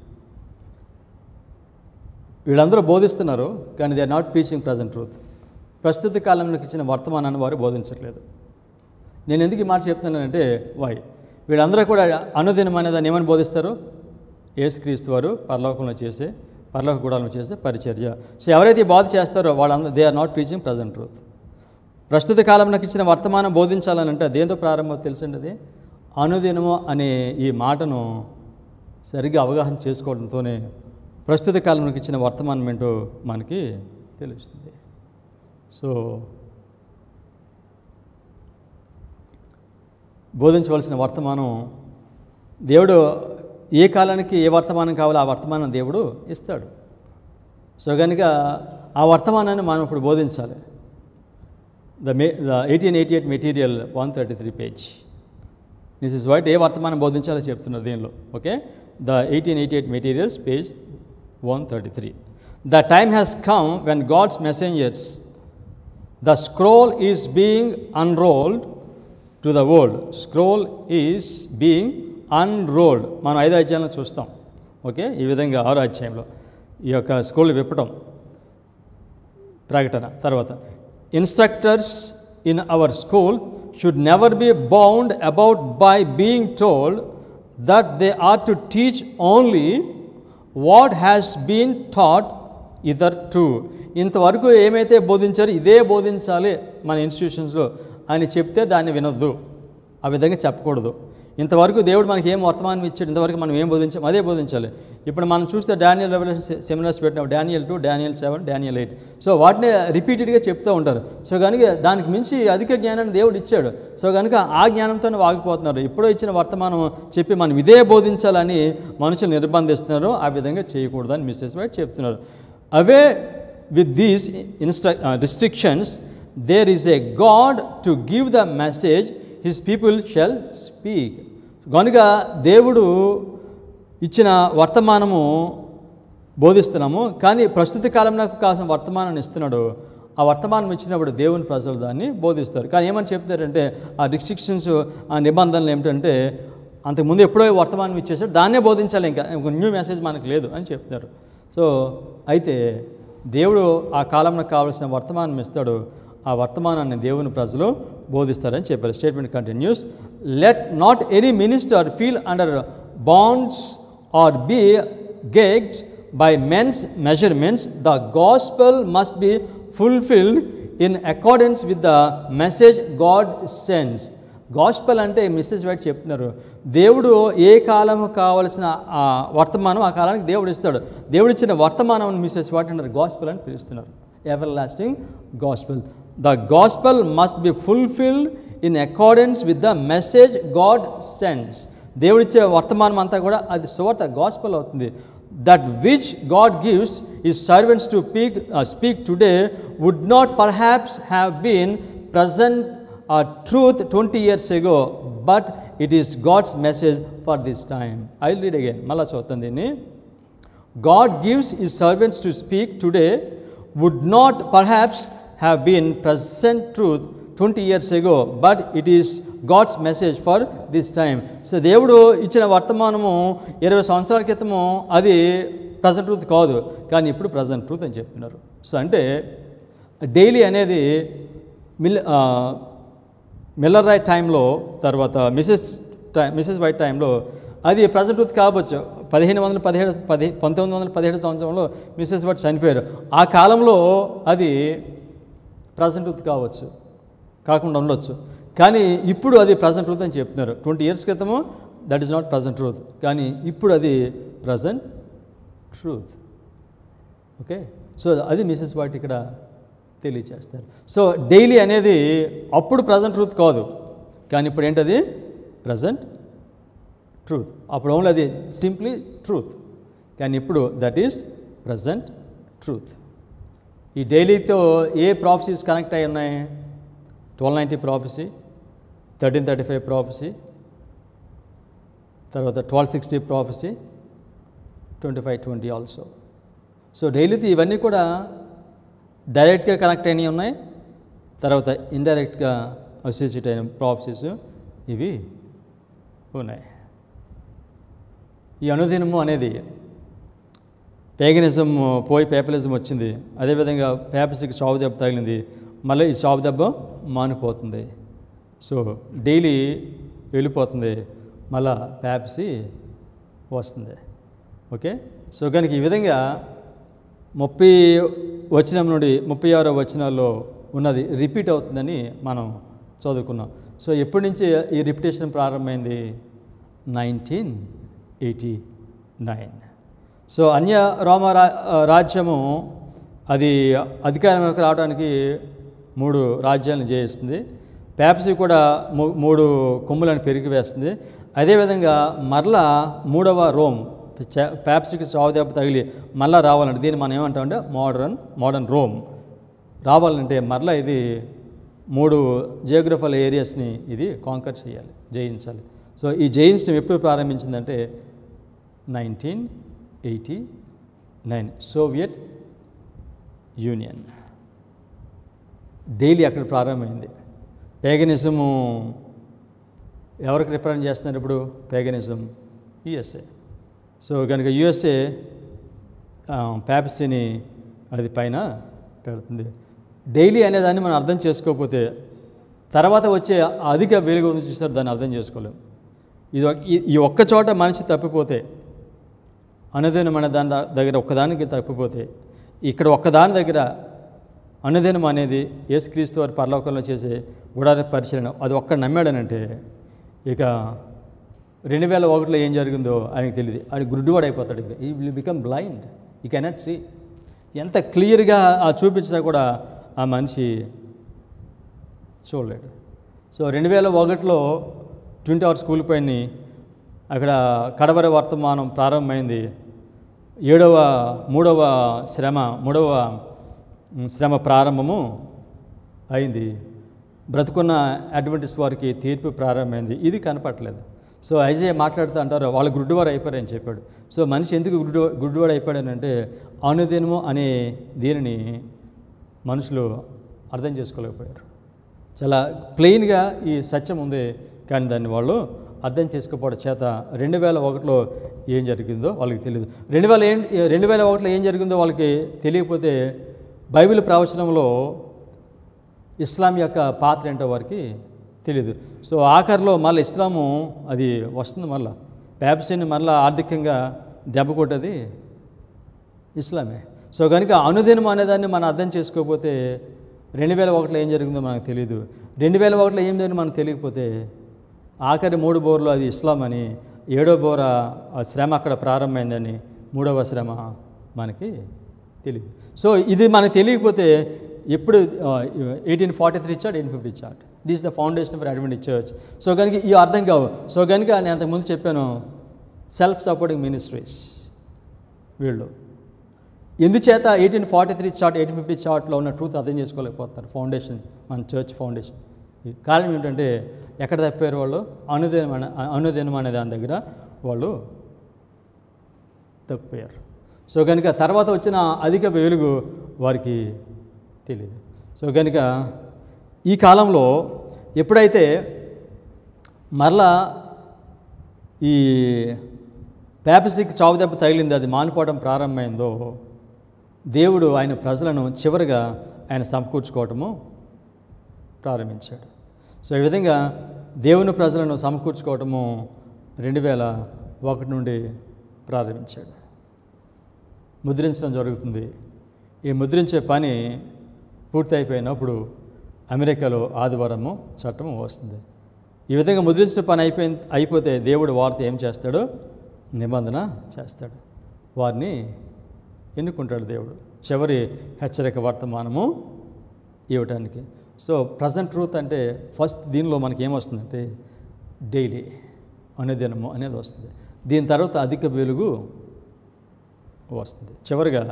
వీళ్ళందరూ బోధిస్తున్నారు, కానీ they are not preaching present truth. ప్రస్తుత కాలంలోకి ఇచ్చిన వర్తమానాన్ని వారు బోధించట్లేదు. నేను ఎందుకు ఈ మాట చెప్తున్నానంటే వై వీళ్ళందరూ కూడా అనుదినం అనే దాన్ని ఏమని బోధిస్తారు? యేసుక్రీస్తు వారు పరలోక గుడాలను చేసే పరిచర్య. సో ఎవరైతే ఈ బోధ చేస్తారో వాళ్ళందరూ they are not preaching present truth. ప్రస్తుత కాలంలోకి ఇచ్చిన వర్తమానం బోధించాలనంటే దేంతో ప్రారంభం తెలుసండి? అది అనుదినము అనే ఈ మాటను సరిగ్గా అవగాహన చేసుకోవడంతోనే ప్రస్తుత కాలంలోకి ఇచ్చిన వర్తమానం ఏంటో మనకి తెలుస్తుంది. సో బోధించవలసిన వర్తమానం దేవుడు ఏ కాలానికి ఏ వర్తమానం కావాలో ఆ వర్తమానం దేవుడు ఇస్తాడు. సో కనుక ఆ వర్తమానాన్ని మనం ఇప్పుడు బోధించాలి. The 1888 material 133 page. This is what a వర్తమానం బోధించాలో చెప్తున్నారు దీనిలో. Okay, the 1888 materials page 133. The time has come when God's messengers, the scroll is being unrolled to the world, scroll is being unrolled. మనం 5 అధ్యాయంలో చూస్తాం. ఓకే, ఈ విధంగా 6వ అధ్యాయంలో ఈ యొక్క స్క్రోల్ విప్పటం ప్రకటన. తర్వాత instructors in our school should never be bound about by being told that they are to teach only what has been taught hitherto. ఇంతవరకు ఏమైతే బోధించారో ఇదే బోధించాలి మన ఇన్స్టిట్యూషన్స్లో అని చెప్తే దాన్ని వినొద్దు, ఆ విధంగా చెప్పకూడదు. ఇంతవరకు దేవుడు మనకి ఏం వర్తమానం ఇచ్చాడు, ఇంతవరకు మనం ఏం బోధించాం అదే బోధించాలి. ఇప్పుడు మనం చూస్తే డానియల్ రెవల్యూషన్ సెమినార్స్ పెట్టినప్పుడు డానియల్ 2, డానియల్ 7, డానియల్ 8, సో వాటిని రిపీటెడ్గా చెప్తూ ఉంటారు. సో కనుక దానికి మించి అధిక జ్ఞానాన్ని దేవుడు ఇచ్చాడు. సో కనుక ఆ జ్ఞానంతోనే వాగిపోతున్నారు. ఎప్పుడో ఇచ్చిన వర్తమానం చెప్పి మనం ఇదే బోధించాలని మనుషులు నిర్బంధిస్తున్నారు. ఆ విధంగా చేయకూడదని మిస్సెస్ వైట్ చెప్తున్నారు. Away with these restrictions there is a God to give the message his people shall speak. కనుక దేవుడు ఇచ్చిన వర్తమానము బోధిస్తున్నాము, కానీ ప్రస్తుత కాలంలో కావాల్సిన వర్తమానాన్ని ఇస్తున్నాడు. ఆ వర్తమానం ఇచ్చినప్పుడు దేవుని ప్రజలు దాన్ని బోధిస్తారు. కానీ ఏమని చెప్తారంటే ఆ రిస్ట్రిక్షన్స్, ఆ నిబంధనలు ఏమిటంటే అంతకుముందు ఎప్పుడో వర్తమానం ఇచ్చేసాడు, దాన్నే బోధించాలి, ఇంకా న్యూ మెసేజ్ మనకు లేదు అని చెప్తారు. సో అయితే దేవుడు ఆ కాలంలో కావాల్సిన వర్తమానం ఇస్తాడు, ఆ వర్తమానాన్ని దేవుని ప్రజలు బోధిస్తారని చెప్పారు. Statement continues. Let not any minister feel under bonds or be gagged by men's measurements. The gospel must be fulfilled in accordance with the message God sends. Gospel అంటే మిస్సెస్ వైట్ చెప్తున్నారు, దేవుడు ఏ కాలం కావలసిన వర్తమానం ఆ కాలానికి దేవుడు ఇస్తాడు. దేవుడు ఇచ్చిన వర్తమానం మిస్సెస్ వైట్ అంటారు గాస్పెల్ అని పిలుస్తున్నారు. Everlasting gospel. The gospel must be fulfilled in accordance with the message God sends. దేవుడిచ్చే వర్తమానం అంతా కూడా అది సువార్త గాస్పెల్ అవుతుంది. That which God gives his servants to speak today would not perhaps have been present truth 20 years ago, but it is God's message for this time. I'll read again. Malla choutan dini. God gives his servants to speak today would not perhaps have been present truth 20 years ago, but it is God's message for this time. So దేవుడు ఇచ్చిన వర్తమానము 20 సంవత్సరాల క్రితము అది present truth కాదు, కానీ ఇప్పుడు present truth అని చెప్తున్నారు. సో అంటే డైలీ అనేది మిల్లర్ రైట్ టైంలో, తర్వాత మిసెస్ వైట్ టైంలో అది ప్రజెంట్ ట్రూత్ కావచ్చు. 1917 సంవత్సరంలో మిసెస్ వైట్ చనిపోయారు. ఆ కాలంలో అది ప్రజెంట్ ట్రూత్ కావచ్చు, కాకుండా ఉండొచ్చు, కానీ ఇప్పుడు అది ప్రజెంట్ ట్రూత్ అని చెప్తున్నారు. 20 years క్రితము that is not present truth, కానీ ఇప్పుడు అది ప్రజెంట్ ట్రూత్. ఓకే, సో అది మిసెస్ వైట్ ఇక్కడ తెలియచేస్తారు. సో డైలీ అనేది అప్పుడు ప్రజెంట్ ట్రూత్ కాదు, కానీ ఇప్పుడు ఏంటది ప్రజెంట్ ట్రూత్. అప్పుడు ఓన్లీ అది సింప్లీ ట్రూత్, కానీ ఇప్పుడు దట్ ఈస్ ప్రజెంట్ ట్రూత్. ఈ డైలీతో ఏ ప్రాఫెసీస్ కనెక్ట్ అయి ఉన్నాయి? 1290 ప్రాఫెసీ, 1335 ప్రాఫెసీ, తర్వాత 1260 ప్రాఫెసీ, 2520 ఆల్సో. సో డైలీతో ఇవన్నీ కూడా డైరెక్ట్గా కనెక్ట్ అయినవి ఉన్నాయి, తర్వాత ఇండైరెక్ట్గా అసోసియేట్ అయిన ప్రాఫెసీస్ ఇవి ఉన్నాయి. ఈ అనుదినము అనేది పేగనిజం పోయి పేపలిజం వచ్చింది, అదేవిధంగా పేపసీకి చావు దెబ్బ తగిలింది, మళ్ళీ ఈ చావు దెబ్బ మానిపోతుంది. సో డైలీ వెళ్ళిపోతుంది, మళ్ళా పేపసీ వస్తుంది. ఓకే, సో కనుక ఈ విధంగా 30 వచనం నుండి 36వ వచనాల్లో ఉన్నది రిపీట్ అవుతుందని మనం చదువుకున్నాం. సో ఎప్పటి నుంచి ఈ రిపిటేషన్ ప్రారంభమైంది? 1989. సో అన్య రోమ రాజ్యము అది అధికారంలోకి రావడానికి 3 రాజ్యాలను జయిస్తుంది. పేపసీ కూడా 3 కొమ్ములను పెరిగి వేస్తుంది. అదేవిధంగా మరలా 3వ రోమ్, పేపసీకి చావు దెబ్బ తగిలి మళ్ళీ రావాలంటే దీన్ని మనం ఏమంటామంటే మోడర్న్ రోమ్ రావాలంటే మరలా ఇది 3 జియోగ్రఫికల్ ఏరియాస్ని ఇది కాంకర్ చేయాలి, జయించాలి. సో ఈ జయించడం ఎప్పుడు ప్రారంభించిందంటే 1989 సోవియట్ యూనియన్. డైలీ అక్కడ ప్రారంభమైంది. పేగనిజము ఎవరికి రిప్రజెంట్ చేస్తున్నారు ఇప్పుడు పేగనిజం? యుఎస్ఏ. సో కనుక యుఎస్ఏ ప్యాపసీని అది పైన పెడుతుంది. డైలీ అనేదాన్ని మనం అర్థం చేసుకోకపోతే తర్వాత వచ్చే అధిక వెలుగు ఉంది చూస్తారు, దాన్ని అర్థం చేసుకోలేం. ఈ ఒక్క చోట మనిషి తప్పిపోతే, అనుదినం అనే దాని దగ్గర ఒక్కదానికి తప్పిపోతే, ఇక్కడ ఒక్కదాని దగ్గర అనుదినం అనేది యేసుక్రీస్తు వారి పరలోకంలో చేసే గుడార పరిశీలన అది ఒక్క నమ్మాడనంటే ఇక 2001లో ఏం జరిగిందో ఆయనకు తెలియదు. ఆయన గుడ్డివాడు అయిపోతాడు. ఇక ఈ విల్ బికమ్ బ్లైండ్, ఈ కెనాట్ సీ. ఎంత క్లియర్గా చూపించినా కూడా ఆ మనిషి చూడలేడు. సో 2001లో ట్విన్ టవర్స్ కూలిపోయి అక్కడ కడవరి వర్తమానం ప్రారంభమైంది. మూడవ శ్రమ ప్రారంభము అయింది. బ్రతుకున్న అడ్వెంటిస్ట్ వారికి తీర్పు ప్రారంభమైంది. ఇది కనపట్లేదు. సో ఐజే మాట్లాడుతూ అంటారు వాళ్ళు గుడ్డివారు అయిపోయారని చెప్పాడు. సో మనిషి ఎందుకు గుడ్డివాడు అయిపోయాడనంటే అనుదినము అనే దీనిని మనుషులు అర్థం చేసుకోలేకపోయారు. చాలా ప్లెయిన్గా ఈ సత్యం ఉంది, కానీ దాన్ని వాళ్ళు అర్థం చేసుకోకపోవడం చేత 2001లో ఏం జరిగిందో వాళ్ళకి తెలియదు. 2001లో ఏం జరిగిందో వాళ్ళకి తెలియకపోతే బైబిల్ ప్రవచనంలో ఇస్లాం యొక్క పాత్ర ఏంటో వారికి తెలియదు. సో ఆఖరిలో మళ్ళీ ఇస్లాము అది వస్తుంది, మళ్ళీ ప్యాపసీని మళ్ళీ ఆర్థికంగా దెబ్బ కొట్టేది ఇస్లామే. సో కనుక అనుదినం అనేదాన్ని మనం అర్థం చేసుకోకపోతే 2001లో ఏం జరిగిందో మనకు తెలియదు. 2001లో ఏం జరిగిందో మనకు తెలియకపోతే ఆఖరి 3 బోర్లు అది ఇస్లాం అని, 7వ బోర శ్రమ అక్కడ ప్రారంభమైందని, 3వ శ్రమ మనకి తెలియదు. సో ఇది మనకు తెలియకపోతే ఎప్పుడు 1843 ఇచ్చాడు, 1850 ఇచ్చాడు. This the foundation for Adventist church. So కనుక ఈ అర్థం కావు. సో కనుక నేను అంతకుముందు చెప్పాను సెల్ఫ్ సపోర్టింగ్ మినిస్ట్రీస్ వీళ్ళు ఎందుచేత 1843 చార్ట్ 1850 చార్ట్లో ఉన్న ట్రూత్ అర్థం చేసుకోలేకపోతున్నారు. ఫౌండేషన్, మన చర్చ్ ఫౌండేషన్. కారణం ఏంటంటే ఎక్కడ తప్పారు వాళ్ళు? అనుదినం అనే దాని దగ్గర వాళ్ళు తప్పిపోయారు. సో కనుక తర్వాత వచ్చిన అధిక వెలుగు వారికి తెలియదు. సో కనుక ఈ కాలంలో ఎప్పుడైతే మరలా ఈ ప్యాపసీకి చావు దెబ్బ తగిలింది, అది మానిపోవడం ప్రారంభమైందో దేవుడు ఆయన ప్రజలను చివరిగా ఆయన సమకూర్చుకోవటము ప్రారంభించాడు. సో ఈ విధంగా దేవుని ప్రజలను సమకూర్చుకోవటము 2001 నుండి ప్రారంభించాడు. ముద్రించడం జరుగుతుంది. ఈ ముద్రించే పని పూర్తయిపోయినప్పుడు అమెరికాలో ఆదివారము చట్టము వస్తుంది. ఈ విధంగా ముద్రించిన పని అయిపోతే దేవుడు వారితో ఏం చేస్తాడో నిబంధన చేస్తాడు. వారిని ఎన్నుకుంటాడు దేవుడు చివరి హెచ్చరిక వర్తమానము ఇవ్వటానికి. సో ప్రజెంట్ ట్రూత్ అంటే ఫస్ట్ దీనిలో మనకి ఏమొస్తుందంటే డైలీ అనుదినము అనేది వస్తుంది. దీని తర్వాత అధిక వెలుగు వస్తుంది. చివరిగా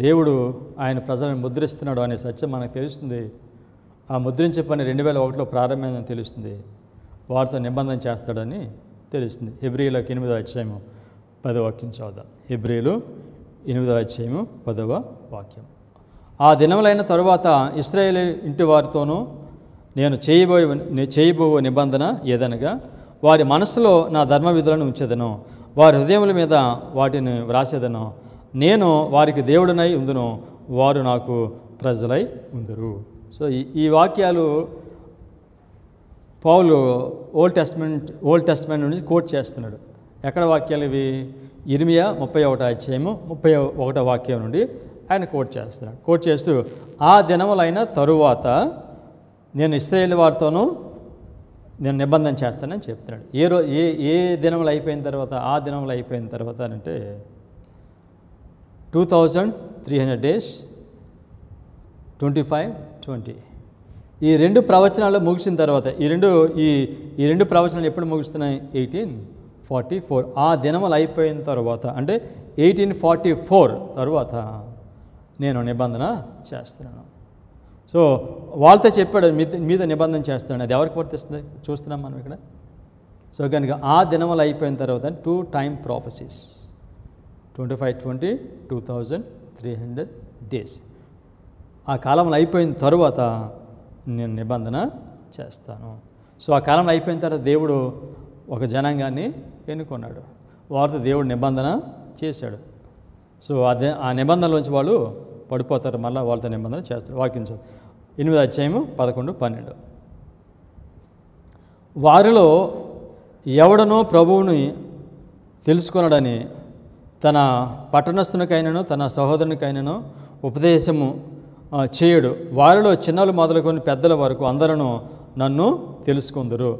దేవుడు ఆయన ప్రజలను ముద్రిస్తున్నాడు అనే సత్యం మనకు తెలుస్తుంది. ఆ ముద్రించే పని 2001లో ప్రారంభమైందని తెలుస్తుంది. వారితో నిబంధన చేస్తాడని తెలుస్తుంది. హెబ్రీయులకు 8వ అధ్యాయము 10వ వాక్యం చదువుదాం. హెబ్రీయులు 8వ అధ్యాయము 10వ వాక్యం. ఆ దినములైన తరువాత ఇశ్రాయేలు ఇంటి వారితోనూ నేను చేయబో నిబంధన ఏదనగా వారి మనసులో నా ధర్మ విధులను ఉంచేదను, వారి హృదయముల మీద వాటిని వ్రాసేదను. నేను వారికి దేవుడినై ఉందును, వారు నాకు ప్రజలై ఉందురు. సో ఈ వాక్యాలు పౌలు ఓల్డ్ టెస్ట్మెంట్ నుంచి కోట్ చేస్తున్నాడు. ఎక్కడ వాక్యాలు ఇవి? ఇర్మియా 31వ అధ్యాయము 31వ వాక్యం నుండి ఆయన కోట్ చేస్తున్నాడు. కోట్ చేస్తూ ఆ దినములైన తరువాత నేను ఇశ్రాయేలు వారితోనూ నేను నిబంధన చేస్తానని చెప్తున్నాడు. ఏ దినములు అయిపోయిన తర్వాత? ఆ దినములు అయిపోయిన తర్వాత అంటే 2300 days 25-20 ఈ 2 ప్రవచనాలు ముగిసిన తర్వాత ఈ రెండు ప్రవచనాలు ఎప్పుడు ముగుస్తున్నాయి? 1844 ఆ దినములు అయిపోయిన తర్వాత అంటే 1844 తర్వాత నేను నిబంధన చేస్తున్నాను. సో వాళ్ళతో చెప్పాడు మీద నిబంధన చేస్తాను. అది ఎవరికి వర్తిస్తుంది చూస్తున్నాం మనం ఇక్కడ. సో కనుక ఆ దినములు అయిపోయిన తర్వాత 2 time prophecies 25-20 2300 days ఆ కాలంలో అయిపోయిన తరువాత నేను నిబంధన చేస్తాను. సో ఆ కాలం అయిపోయిన తర్వాత దేవుడు ఒక జనాంగాన్ని ఎన్నుకున్నాడు, వారితో దేవుడు నిబంధన చేశాడు. సో అదే ఆ నిబంధనలోంచి వాళ్ళు పడిపోతారు, మళ్ళీ వాళ్ళతో నిబంధన చేస్తారు. వాక్యం 8వ అధ్యాయము 11, 12. వారిలో ఎవడనో ప్రభువుని తెలుసుకొనడని తన పట్టణస్థునికైనను తన సహోదరునికైనను ఉపదేశము చేయడు. వారిలో చిన్నలు మొదలుకొని పెద్దల వరకు అందరూ నన్ను తెలుసుకుందరు.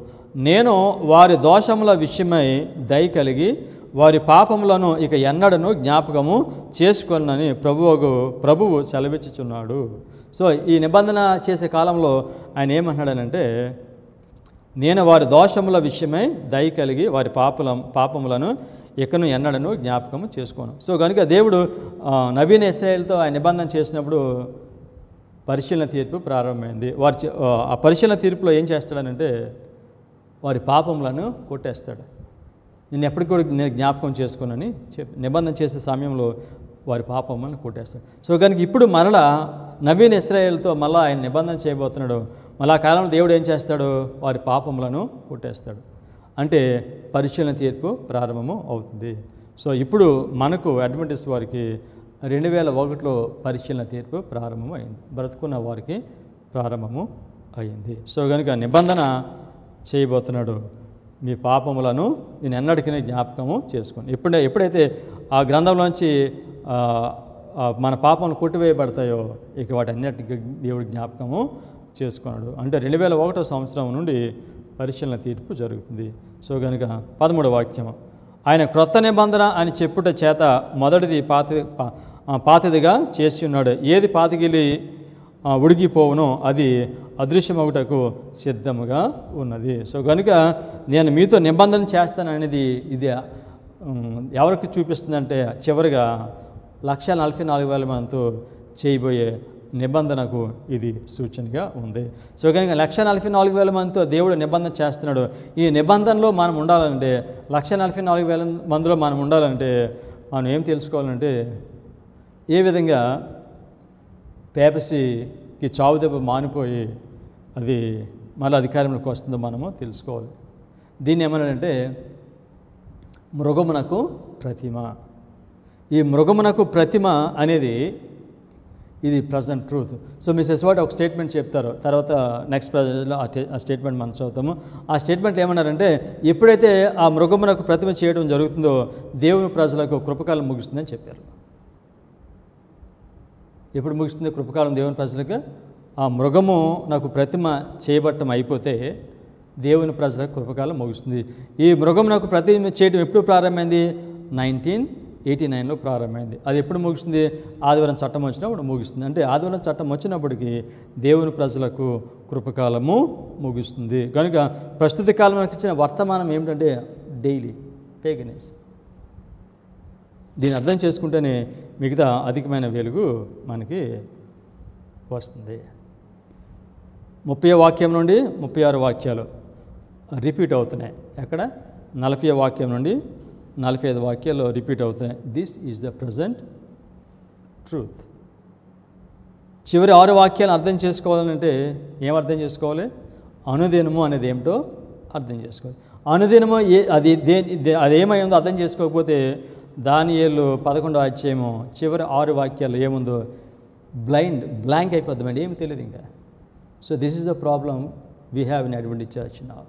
నేను వారి దోషముల విషయమై దయ కలిగి వారి పాపములను ఇక ఎన్నడను జ్ఞాపకము చేసుకొనని ప్రభువు సెలవిచ్చుచున్నాడు. సో ఈ నిబంధన చేసే కాలంలో ఆయన ఏమంటున్నాడనంటే, నేను వారి దోషముల విషయమై దయ కలిగి వారి పాపములను ఇకను ఎన్నడను జ్ఞాపకము చేసుకోను. సో కనుక దేవుడు నవీన ఇశ్రాయేలుతో ఆయన నిబంధన చేసినప్పుడు పరిశీలన తీర్పు ప్రారంభమైంది. ఆ పరిశీలన తీర్పులో ఏం చేస్తాడనంటే వారి పాపములను కొట్టేస్తాడు. నేను ఎప్పటికి కూడా నేను జ్ఞాపకం చేసుకోనని నిబంధన చేసే సమయంలో వారి పాపములను కొట్టేస్తాడు. సో కనుక ఇప్పుడు మరలా నవీన ఇశ్రాయేలుతో మళ్ళీ ఆయన నిబంధన చేయబోతున్నాడు. మళ్ళా కాలంలో దేవుడు ఏం చేస్తాడు, వారి పాపములను కొట్టేస్తాడు. అంటే పరిశీలన తీర్పు ప్రారంభము అవుతుంది. సో ఇప్పుడు మనకు అడ్వెంటిస్ట్ వారికి 2001లో పరిశీలన తీర్పు ప్రారంభము అయింది, బ్రతుకున్న వారికి ప్రారంభము అయింది. సో కనుక నిబంధన చేయబోతున్నాడు, మీ పాపములను నేను ఎన్నటికీ జ్ఞాపకము చేసుకోండి. ఎప్పుడైతే ఆ గ్రంథంలోంచి మన పాపములు కొట్టివేయబడతాయో ఇక వాటి అన్నిటికీ దేవుడు జ్ఞాపకము చేసుకున్నాడు. అంటే 2001 సంవత్సరం నుండి పరిశీలన తీర్పు జరుగుతుంది. సో కనుక 13వ వాక్యం, ఆయన క్రొత్త నిబంధన అని చెప్పుట చేత మొదటిది పాతదిగా చేసి ఉన్నాడు. ఏది పాతగిలి ఉడిగిపోవునో అది అదృశ్యమగుటకు సిద్ధముగా ఉన్నది. సో కనుక నేను మీతో నిబంధన చేస్తాననేది ఇది ఎవరికి చూపిస్తుందంటే చివరిగా 144,000 మందితో చేయబోయే నిబంధనకు ఇది సూచనగా ఉంది. సో కనుక 144,000 మందితో దేవుడు నిబంధన చేస్తున్నాడు. ఈ నిబంధనలో మనం ఉండాలంటే 144,000 మందిలో మనం ఉండాలంటే మనం ఏం తెలుసుకోవాలంటే ఏ విధంగా పేపసీకి చావు దెబ్బ మానిపోయి అది మళ్ళీ అధికారంలోకి వస్తుందో మనము తెలుసుకోవాలి. దీన్ని ఏమన్నాడంటే మృగమునకు ప్రతిమ. ఈ మృగమునకు ప్రతిమ అనేది ఇది present truth. So Mrs what ఒక స్టేట్మెంట్ చెప్తారు, తర్వాత నెక్స్ట్ ప్రజెంట్లో ఆ స్టేట్మెంట్ మనం చదువుతాము. ఆ స్టేట్మెంట్ ఏమన్నారంటే ఎప్పుడైతే ఆ మృగమునకు ప్రతిమ చేయడం జరుగుతుందో దేవుని ప్రజలకు కృపకాలం ముగుస్తుందని చెప్పారు. ఎప్పుడు ముగుస్తుంది కృపకాలం దేవుని ప్రజలకు? ఆ మృగము నాకు ప్రతిమ చేయబట్టం అయిపోతే దేవుని ప్రజలకు కృపకాలం ముగుస్తుంది. ఈ మృగం నాకు ప్రతిమ చేయడం ఎప్పుడు ప్రారంభమైంది? 1989లో ప్రారంభమైంది. అది ఎప్పుడు ముగిస్తుంది? ఆదివారం చట్టం వచ్చినప్పుడు ముగిస్తుంది. అంటే ఆదివారం చట్టం వచ్చినప్పటికీ దేవుని ప్రజలకు కృపకాలము ముగుస్తుంది. కనుక ప్రస్తుత కాలంలోకి ఇచ్చిన వర్తమానం ఏమిటంటే డైలీ పేగనెస్. దీన్ని అర్థం చేసుకుంటేనే మిగతా అధికమైన వెలుగు మనకి వస్తుంది. 30వ వాక్యం నుండి 36 వాక్యాలు రిపీట్ అవుతున్నాయి. ఎక్కడ 40వ వాక్యం నుండి 45 వాక్యాల్లో రిపీట్ అవుతున్నాయి. This is the present truth. చివరి 6 వాక్యాలు అర్థం చేసుకోవాలంటే ఏం అర్థం చేసుకోవాలి? అనుదినము అనేది ఏమిటో అర్థం చేసుకోవాలి. అనుదినము అదేమైందో అర్థం చేసుకోకపోతే దానియేలు 11వ అధ్యాయము చివరి 6 వాక్యాలు ఏముందో బ్లాంక్ అయిపోద్దామండి, ఏమి తెలియదు ఇంకా. So this is the problem we have in Adventist church now.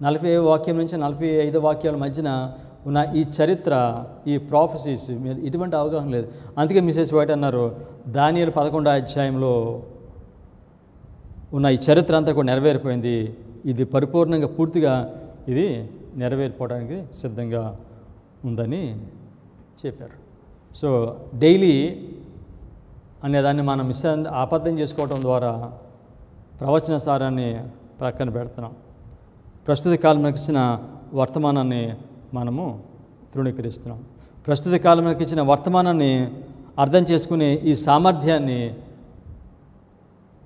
40వ వాక్యం నుంచి 45 వాక్యాల మధ్యన ఉన్న ఈ చరిత్ర, ఈ ప్రాఫెసీస్ మీద ఇటువంటి అవగాహన లేదు. అందుకే మిసెస్ వైట్ అన్నారు, దానియేలు 11వ అధ్యాయంలో ఉన్న ఈ చరిత్ర అంతా కూడా నెరవేరిపోయింది, ఇది పరిపూర్ణంగా పూర్తిగా ఇది నెరవేరిపోవడానికి సిద్ధంగా ఉందని చెప్పారు. సో డైలీ అనేదాన్ని మనం అబద్ధం చేసుకోవడం ద్వారా ప్రవచన సారాన్ని ప్రక్కన పెడుతున్నాం. ప్రస్తుత కాలంలోకి ఇచ్చిన వర్తమానాన్ని మనము తృణీకరిస్తున్నాం. ప్రస్తుత కాలంలోకి ఇచ్చిన వర్తమానాన్ని అర్థం చేసుకునే ఈ సామర్థ్యాన్ని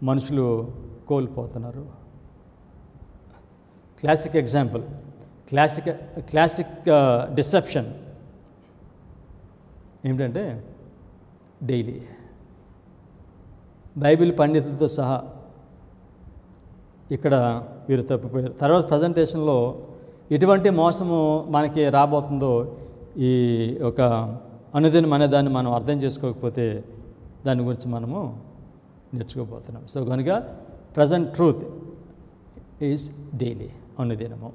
మనుషులు కోల్పోతున్నారు. క్లాసిక్ ఎగ్జాంపుల్, క్లాసిక్ డిసెప్షన్ ఏమిటంటే డైలీ బైబిల్ పండితులతో సహా ఇక్కడ వీరు తప్పిపోయారు. తర్వాత ప్రజెంటేషన్లో ఎటువంటి మోసము మనకి రాబోతుందో ఈ ఒక అనుదినం అనే దాన్ని మనం అర్థం చేసుకోకపోతే దాని గురించి మనము నేర్చుకోబోతున్నాం. సో కనుక ప్రజెంట్ ట్రూత్ ఈజ్ డైలీ, అనుదినము.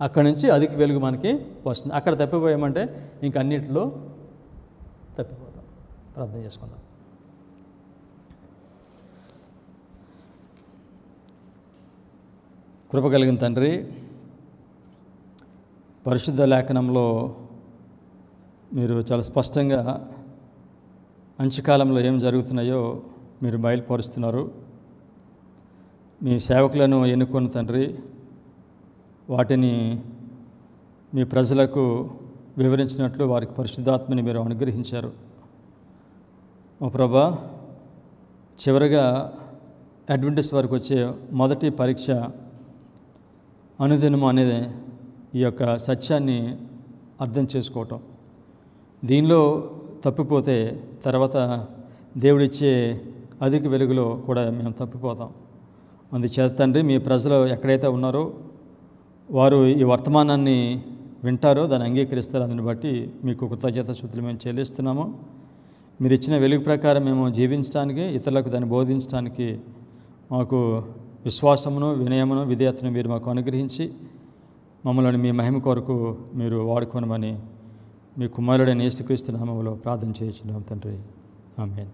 అక్కడి నుంచి అధిక వెలుగు మనకి వస్తుంది. అక్కడ తప్పిపోయామంటే ఇంక అన్నిటిలో తప్పిపోతాం. ప్రార్థన చేసుకుందాం. కృప కలిగిన తండ్రి, పరిశుద్ధ లేఖనంలో మీరు చాలా స్పష్టంగా అంచుకాలంలో ఏం జరుగుతున్నాయో మీరు బయలుపరుస్తున్నారు. మీ సేవకులను ఎన్నుకున్న తండ్రి, వాటిని మీ ప్రజలకు వివరించినట్లు వారికి పరిశుద్ధాత్మని మీరు అనుగ్రహించారు. ఓ ప్రభా, చివరిగా అడ్వెంటిస్ట్ వరకు వచ్చే మొదటి పరీక్ష అనుదినము అనేది ఈ యొక్క సత్యాన్ని అర్థం చేసుకోవటం. దీనిలో తప్పిపోతే తర్వాత దేవుడిచ్చే అధిక వెలుగులో కూడా మేము తప్పిపోతాం. అందుచేత తండ్రి, మీ ప్రజలు ఎక్కడైతే ఉన్నారో వారు ఈ వర్తమానాన్ని వింటారో దాన్ని అంగీకరిస్తారు. అందుని బట్టి మీకు కృతజ్ఞత స్తుతులు మేము చెల్లిస్తున్నాము. మీరు ఇచ్చిన వెలుగు ప్రకారం మేము జీవించడానికి, ఇతరులకు దాన్ని బోధించడానికి మాకు విశ్వాసమును, వినయమును, విధేయతను మీరు మాకు అనుగ్రహించి మమ్మల్ని మీ మహిమ కొరకు మీరు వాడుకోనమని మీ కుమారుడైన యేసుక్రీస్తు నామములో ప్రార్థన చేయుచున్నాం తండ్రి. ఆమేన్.